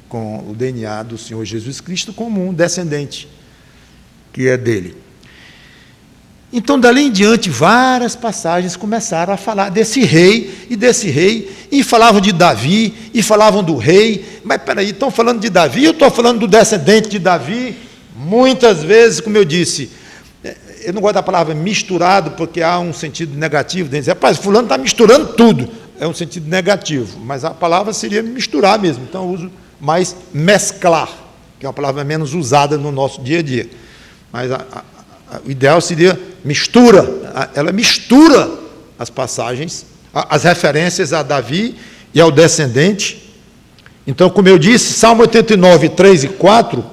com o DNA do Senhor Jesus Cristo como um descendente que é dele. Então, dali em diante, várias passagens começaram a falar desse rei, e falavam de Davi, e falavam do rei, mas peraí, estão falando de Davi, eu estou falando do descendente de Davi, muitas vezes, como eu disse, eu não gosto da palavra misturado, porque há um sentido negativo, de dizer, rapaz, fulano está misturando tudo, é um sentido negativo, mas a palavra seria misturar mesmo, então eu uso mais mesclar, que é uma palavra menos usada no nosso dia a dia, mas o ideal seria mistura, ela mistura as passagens, as referências a Davi e ao descendente. Então, como eu disse, Salmo 89, 3 e 4,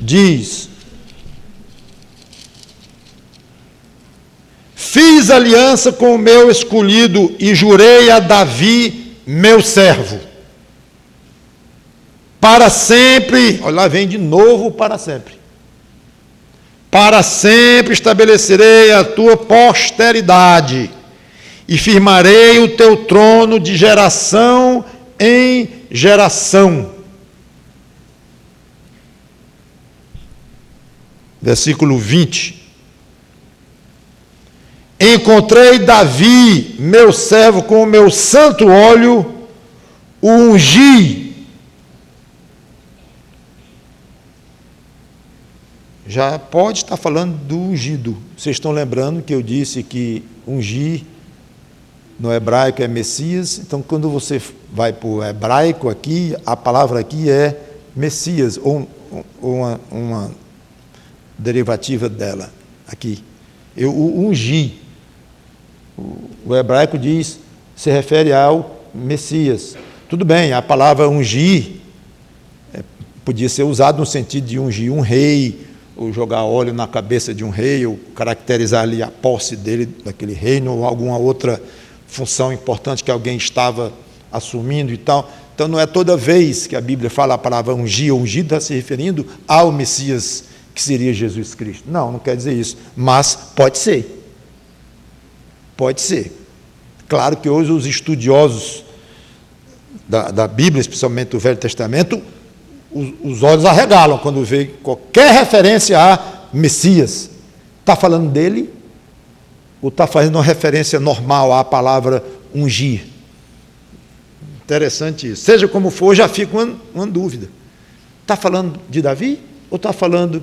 diz: fiz aliança com o meu escolhido e jurei a Davi, meu servo. Para sempre, olha lá, vem de novo para sempre. Para sempre estabelecerei a tua posteridade e firmarei o teu trono de geração em geração. Versículo 20. Encontrei Davi, meu servo, com o meu santo óleo, o ungi. Já pode estar falando do ungido. Vocês estão lembrando que eu disse que ungir no hebraico é Messias. Então, quando você vai para o hebraico aqui, a palavra aqui é Messias, ou uma derivativa dela, aqui. Eu ungi. O hebraico diz, se refere ao Messias. Tudo bem, a palavra ungir podia ser usada no sentido de ungir um rei, ou jogar óleo na cabeça de um rei, ou caracterizar ali a posse dele, daquele reino, ou alguma outra função importante que alguém estava assumindo e tal. Então, não é toda vez que a Bíblia fala a palavra ungir ou ungido, está se referindo ao Messias, que seria Jesus Cristo. Não quer dizer isso, mas pode ser. Pode ser. Claro que hoje os estudiosos da Bíblia, especialmente do Velho Testamento, os olhos arregalam quando vê qualquer referência a Messias. Está falando dele? Ou está fazendo uma referência normal à palavra ungir? Interessante isso. Seja como for, já fica uma dúvida. Está falando de Davi? Ou está falando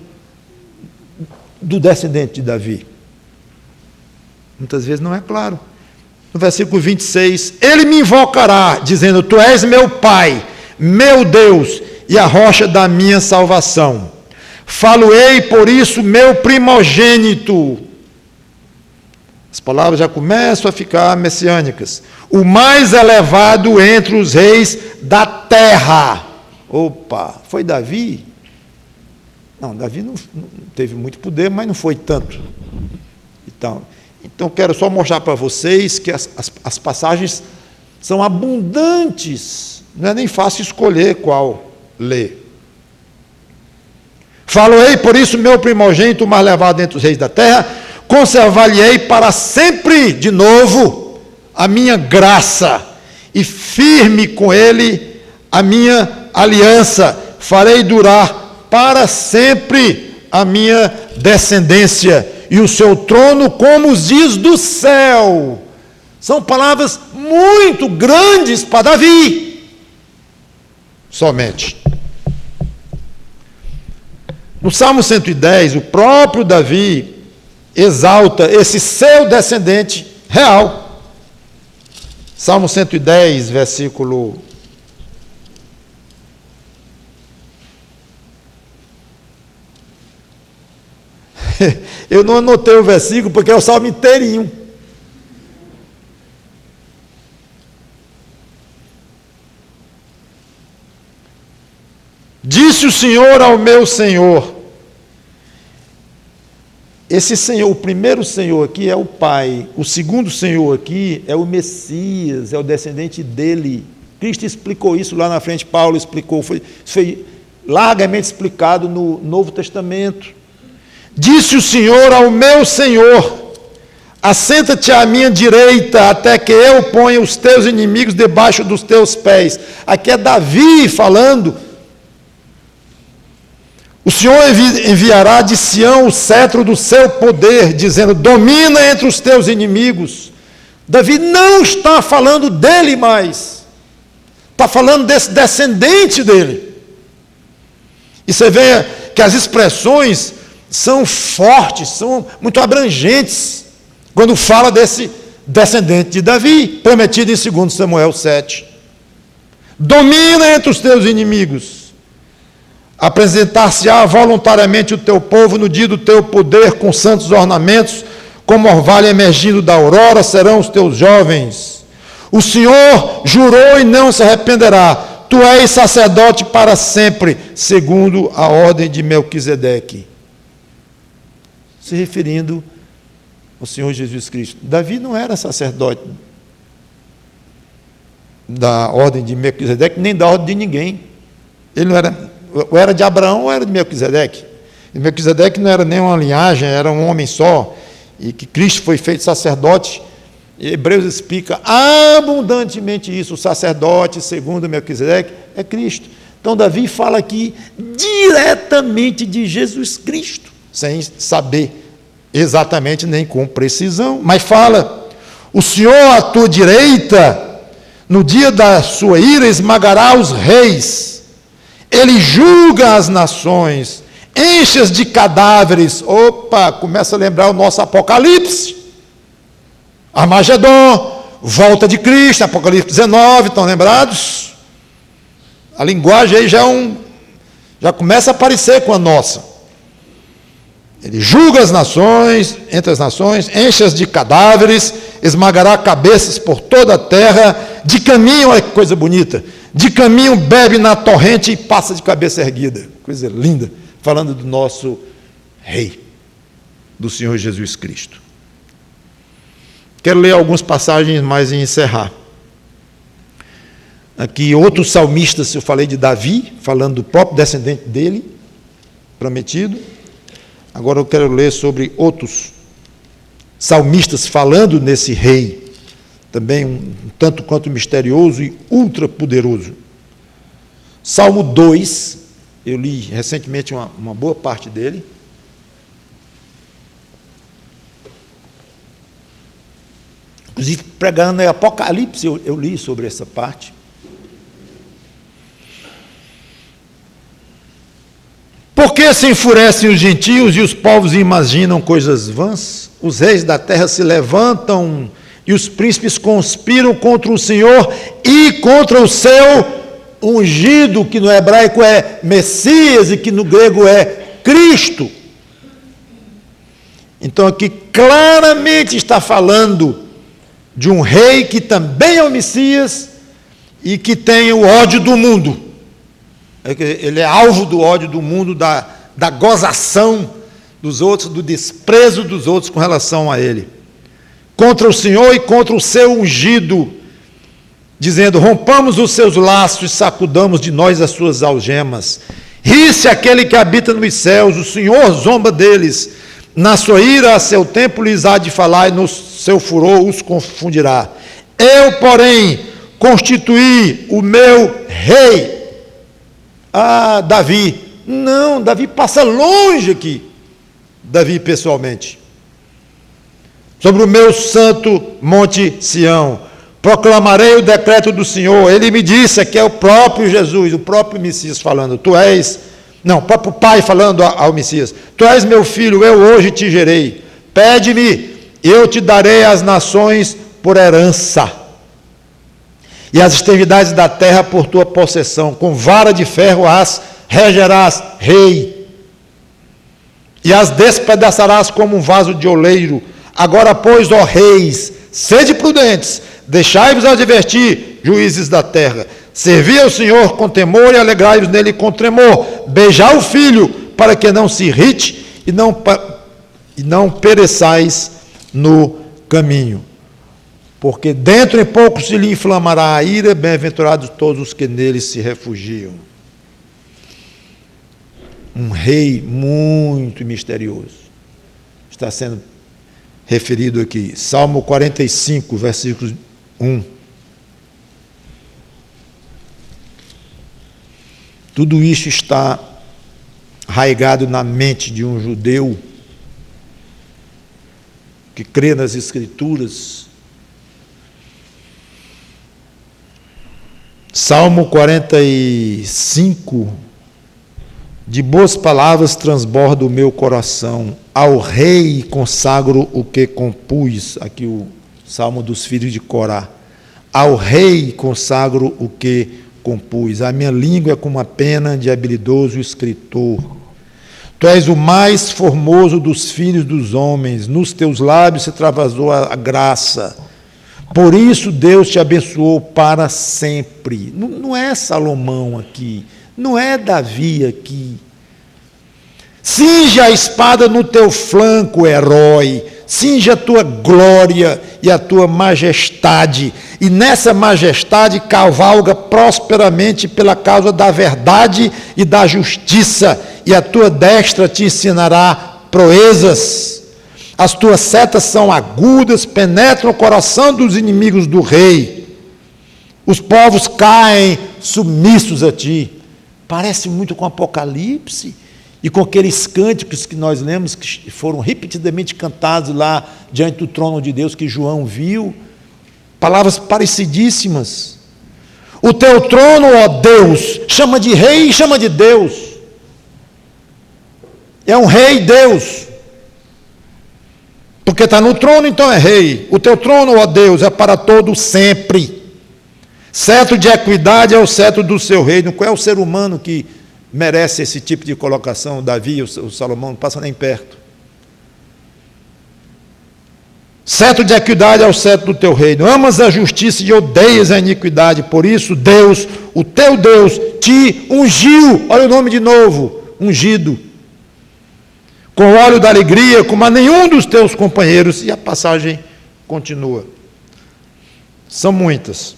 do descendente de Davi? Muitas vezes não é claro. No versículo 26, ele me invocará, dizendo, tu és meu Pai, meu Deus, e a rocha da minha salvação. Falo-ei por isso meu primogênito. As palavras já começam a ficar messiânicas. O mais elevado entre os reis da terra. Opa, foi Davi? Não, Davi não teve muito poder, mas não foi tanto. Então quero só mostrar para vocês que as passagens são abundantes. Não é nem fácil escolher qual ler. Falo-ei por isso meu primogênito, mais elevado entre os reis da terra, conservar-lhe-ei para sempre, de novo, a minha graça, e firme com ele a minha aliança, farei durar para sempre a minha descendência, e o seu trono como os dias do céu. São palavras muito grandes para Davi. Somente. No Salmo 110, o próprio Davi exalta esse seu descendente real. Salmo 110, versículo... Eu não anotei o versículo porque é o salmo inteirinho. Disse o Senhor ao meu Senhor. Esse Senhor, o primeiro Senhor aqui é o Pai, o segundo Senhor aqui é o Messias, é o descendente dele. Cristo explicou isso lá na frente, Paulo explicou, foi largamente explicado no Novo Testamento. Disse o Senhor ao meu Senhor, assenta-te à minha direita, até que eu ponha os teus inimigos debaixo dos teus pés. Aqui é Davi falando. O Senhor enviará de Sião o cetro do seu poder, dizendo, domina entre os teus inimigos. Davi não está falando dele mais, está falando desse descendente dele. E você vê que as expressões são fortes, são muito abrangentes, quando fala desse descendente de Davi, prometido em 2 Samuel 7. Domina entre os teus inimigos. Apresentar-se-á voluntariamente o teu povo no dia do teu poder, com santos ornamentos, como orvalho emergindo da aurora, serão os teus jovens. O Senhor jurou e não se arrependerá. Tu és sacerdote para sempre, segundo a ordem de Melquisedeque. Se referindo ao Senhor Jesus Cristo. Davi não era sacerdote da ordem de Melquisedeque, nem da ordem de ninguém. Ele não era... Ou era de Abraão ou era de Melquisedeque. E Melquisedeque não era nem uma linhagem, era um homem só. E que Cristo foi feito sacerdote. E Hebreus explica abundantemente isso. O sacerdote, segundo Melquisedeque, é Cristo. Então Davi fala aqui diretamente de Jesus Cristo, sem saber exatamente nem com precisão. Mas fala, o Senhor à tua direita, no dia da sua ira, esmagará os reis. Ele julga as nações, enche-as de cadáveres. Opa, começa a lembrar o nosso Apocalipse. Armagedon, volta de Cristo, Apocalipse 19, estão lembrados? A linguagem aí já começa a parecer com a nossa. Ele julga as nações, entre as nações, enche-as de cadáveres, esmagará cabeças por toda a terra, de caminho, olha que coisa bonita, de caminho bebe na torrente e passa de cabeça erguida. Coisa linda, falando do nosso Rei, do Senhor Jesus Cristo. Quero ler algumas passagens mais e encerrar. Aqui outros salmistas, eu falei de Davi, falando do próprio descendente dele, prometido. Agora eu quero ler sobre outros salmistas falando nesse rei, também um tanto quanto misterioso e ultra poderoso. Salmo 2, eu li recentemente uma boa parte dele. Inclusive, pregando em Apocalipse, eu li sobre essa parte. Por que se enfurecem os gentios e os povos imaginam coisas vãs? Os reis da terra se levantam e os príncipes conspiram contra o Senhor e contra o seu ungido, que no hebraico é Messias e que no grego é Cristo. Então aqui claramente está falando de um rei que também é o Messias e que tem o ódio do mundo. Ele é alvo do ódio do mundo, da gozação dos outros, do desprezo dos outros com relação a ele. Contra o Senhor e contra o seu ungido, dizendo: rompamos os seus laços e sacudamos de nós as suas algemas. Ri-se aquele que habita nos céus, o Senhor zomba deles. Na sua ira, a seu tempo lhes há de falar, e no seu furor os confundirá. Eu, porém, constituí o meu rei. Ah, Davi. Não, Davi passa longe aqui. Davi pessoalmente. Sobre o meu santo monte Sião. Proclamarei o decreto do Senhor. Ele me disse, que é o próprio Jesus, o próprio Messias falando. O próprio Pai falando ao Messias. Tu és meu filho, eu hoje te gerei. Pede-me, eu te darei as nações por herança. E as extremidades da terra por tua possessão. Com vara de ferro as regerás, rei. E as despedaçarás como um vaso de oleiro. Agora, pois, ó reis, sede prudentes, deixai-vos advertir, juízes da terra. Servi ao Senhor com temor e alegrai-vos nele com tremor. Beijai o filho, para que não se irrite e não pereçais no caminho. Porque dentro em pouco se lhe inflamará a ira, bem-aventurados todos os que nele se refugiam. Um rei muito misterioso está sendo referido aqui. Salmo 45, versículo 1. Tudo isso está arraigado na mente de um judeu que crê nas Escrituras. Salmo 45, de boas palavras transborda o meu coração, ao rei consagro o que compus, aqui o Salmo dos filhos de Corá, ao rei consagro o que compus, a minha língua é como a pena de habilidoso escritor. Tu és o mais formoso dos filhos dos homens, nos teus lábios se travasou a graça. Por isso Deus te abençoou para sempre. Não é Salomão aqui, não é Davi aqui. Cinge a espada no teu flanco, herói, cinge a tua glória e a tua majestade, e nessa majestade cavalga prosperamente pela causa da verdade e da justiça, e a tua destra te ensinará proezas. As tuas setas são agudas, penetram o coração dos inimigos do rei. Os povos caem submissos a ti. Parece muito com Apocalipse e com aqueles cânticos que nós lemos, que foram repetidamente cantados lá diante do trono de Deus, que João viu. Palavras parecidíssimas. O teu trono, ó Deus, chama de rei e chama de Deus. É um rei Deus. Porque está no trono, então é rei. O teu trono, ó Deus, é para todo sempre. Cetro de equidade é o cetro do seu reino. Qual é o ser humano que merece esse tipo de colocação? Davi, o Salomão, não passa nem perto. Cetro de equidade é o cetro do teu reino. Amas a justiça e odeias a iniquidade. Por isso, Deus, o teu Deus, te ungiu. Olha o nome de novo, ungido. Com óleo da alegria, como a nenhum dos teus companheiros. E a passagem continua. São muitas.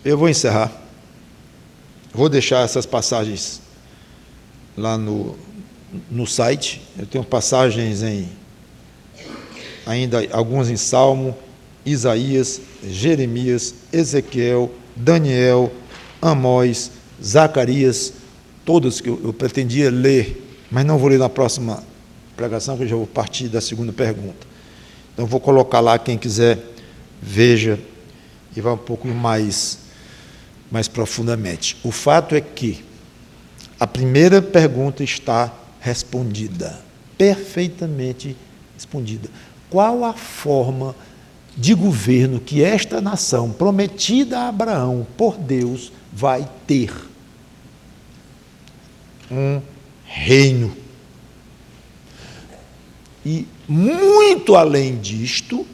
Eu vou encerrar. Vou deixar essas passagens lá no site. Eu tenho passagens ainda algumas em Salmo, Isaías, Jeremias, Ezequiel, Daniel, Amós, Zacarias, todas que eu pretendia ler, mas não vou ler na próxima pregação, que eu já vou partir da segunda pergunta. Então vou colocar lá, quem quiser, veja, e vai um pouco mais profundamente. O fato é que a primeira pergunta está respondida, perfeitamente respondida. Qual a forma de governo que esta nação, prometida a Abraão por Deus, vai ter? Um reino. E muito além disto,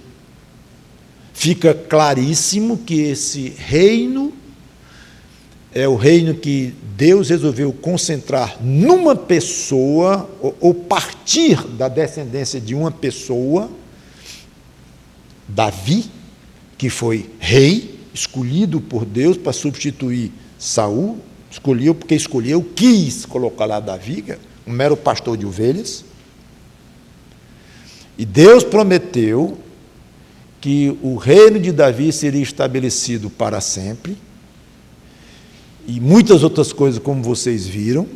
fica claríssimo que esse reino é o reino que Deus resolveu concentrar numa pessoa, ou partir da descendência de uma pessoa, Davi, que foi rei, escolhido por Deus para substituir Saul, escolheu, quis colocar lá Davi, um mero pastor de ovelhas, e Deus prometeu que o reino de Davi seria estabelecido para sempre, e muitas outras coisas, como vocês viram,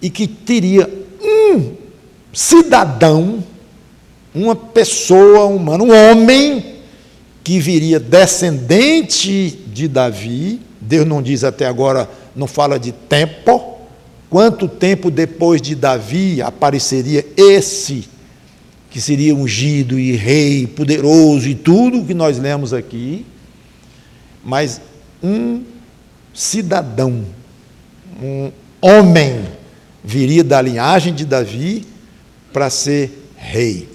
e que teria um cidadão, uma pessoa humana, um homem, que viria descendente de Davi. Deus não diz até agora, não fala de tempo, quanto tempo depois de Davi apareceria esse, que seria ungido e rei, poderoso e tudo o que nós lemos aqui, mas um cidadão, um homem, viria da linhagem de Davi para ser rei.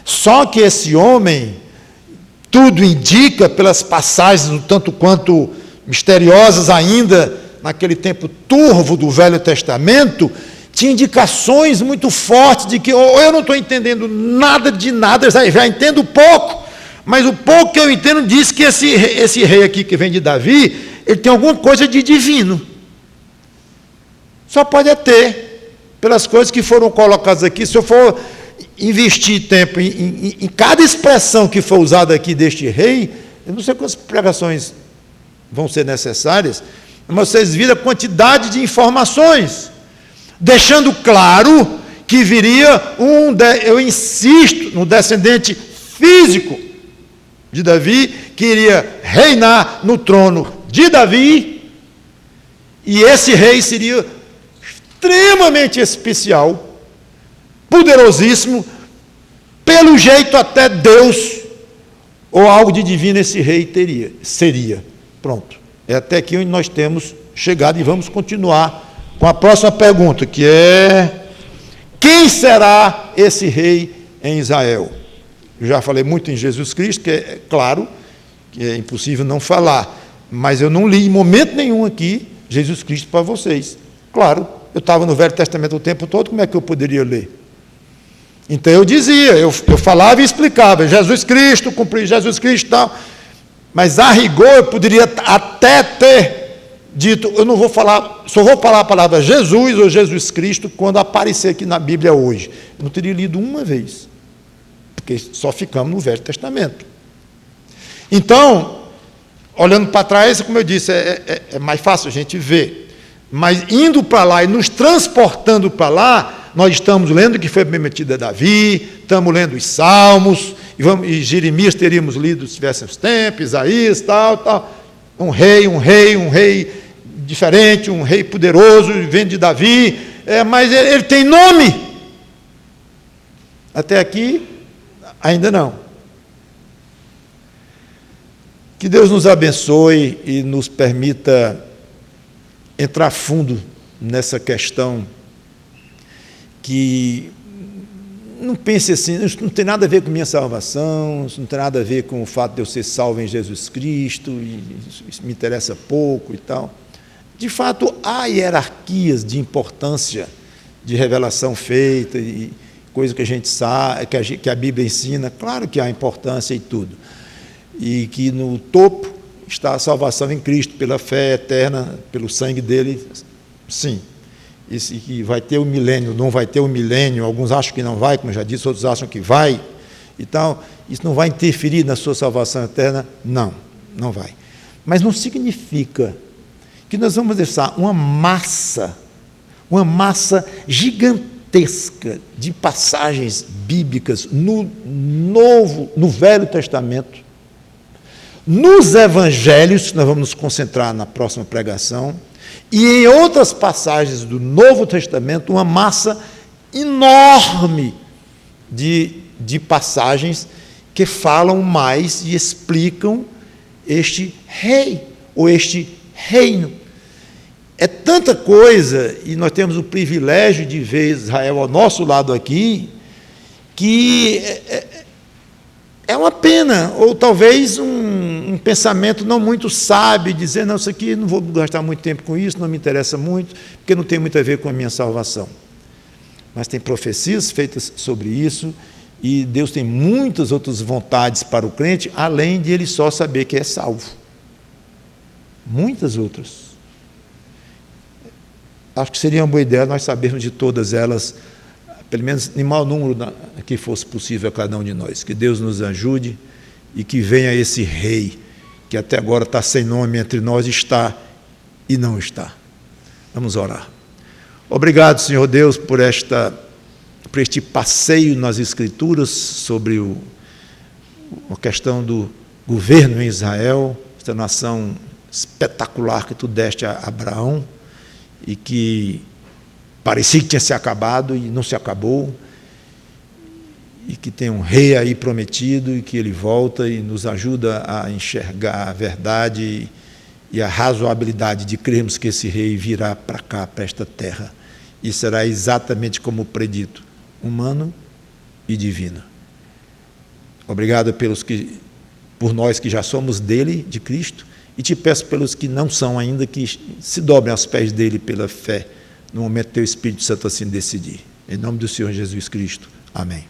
Só que esse homem, tudo indica, pelas passagens, um tanto quanto misteriosas ainda, naquele tempo turvo do Velho Testamento, tinha indicações muito fortes de que, ou eu não estou entendendo nada de nada, eu já entendo pouco, mas o pouco que eu entendo diz que esse rei aqui que vem de Davi, ele tem alguma coisa de divino. Só pode ter, pelas coisas que foram colocadas aqui. Se eu for investir tempo em cada expressão que for usada aqui deste rei, eu não sei quantas pregações vão ser necessárias, mas vocês viram a quantidade de informações, deixando claro que viria eu insisto, no descendente físico de Davi, que iria reinar no trono de Davi, e esse rei seria extremamente especial, poderosíssimo, pelo jeito até Deus, ou algo de divino esse rei seria. Pronto. É até aqui onde nós temos chegado, e vamos continuar com a próxima pergunta, que é: quem será esse rei em Israel? Eu já falei muito em Jesus Cristo, que é claro que é impossível não falar, mas eu não li em momento nenhum aqui Jesus Cristo para vocês. Claro, eu estava no Velho Testamento o tempo todo, como é que eu poderia ler? Então eu dizia, eu falava e explicava, Jesus Cristo, cumpri Jesus Cristo e tal, mas a rigor eu poderia até ter dito, eu não vou falar, só vou falar a palavra Jesus ou Jesus Cristo quando aparecer aqui na Bíblia hoje. Eu não teria lido uma vez, porque só ficamos no Velho Testamento. Então, olhando para trás, como eu disse, é mais fácil a gente ver. Mas indo para lá e nos transportando para lá, nós estamos lendo o que foi prometido a Davi, estamos lendo os Salmos, e Jeremias teríamos lido se tivéssemos tempo, Isaías, tal. um rei diferente, um rei poderoso, vem de Davi, mas ele tem nome. Até aqui, ainda não. Que Deus nos abençoe e nos permita entrar fundo nessa questão, que não pense assim, isso não tem nada a ver com minha salvação, isso não tem nada a ver com o fato de eu ser salvo em Jesus Cristo, e isso me interessa pouco e tal. De fato, há hierarquias de importância de revelação feita, e coisa que a gente sabe, que a Bíblia ensina, claro que há importância e tudo. E que no topo está a salvação em Cristo, pela fé eterna, pelo sangue dele, sim. E que vai ter o milênio, não vai ter o milênio, alguns acham que não vai, como eu já disse, outros acham que vai, e tal. Isso não vai interferir na sua salvação eterna? Não, não vai. Mas não significa que nós vamos deixar uma massa gigantesca de passagens bíblicas no Velho Testamento, nos evangelhos, que nós vamos nos concentrar na próxima pregação, e em outras passagens do Novo Testamento, uma massa enorme de passagens que falam mais e explicam este rei, ou este reino. É tanta coisa, e nós temos o privilégio de ver Israel ao nosso lado aqui, que é uma pena, ou talvez um pensamento não muito sábio, dizer, não, isso aqui não vou gastar muito tempo com isso, não me interessa muito, porque não tem muito a ver com a minha salvação. Mas tem profecias feitas sobre isso, e Deus tem muitas outras vontades para o crente, além de ele só saber que é salvo. Muitas outras. Acho que seria uma boa ideia nós sabermos de todas elas, pelo menos em maior número que fosse possível a cada um de nós. Que Deus nos ajude e que venha esse rei, que até agora está sem nome entre nós, está e não está. Vamos orar. Obrigado, Senhor Deus, por este passeio nas Escrituras sobre a questão do governo em Israel, esta nação espetacular que tu deste a Abraão, e que parecia que tinha se acabado e não se acabou, e que tem um rei aí prometido, e que ele volta e nos ajuda a enxergar a verdade e a razoabilidade de crermos que esse rei virá para cá, para esta terra, e será exatamente como predito, humano e divino. Obrigado por nós que já somos dele, de Cristo, e te peço pelos que não são ainda, que se dobrem aos pés dele pela fé, no momento que teu Espírito Santo assim decidir. Em nome do Senhor Jesus Cristo. Amém.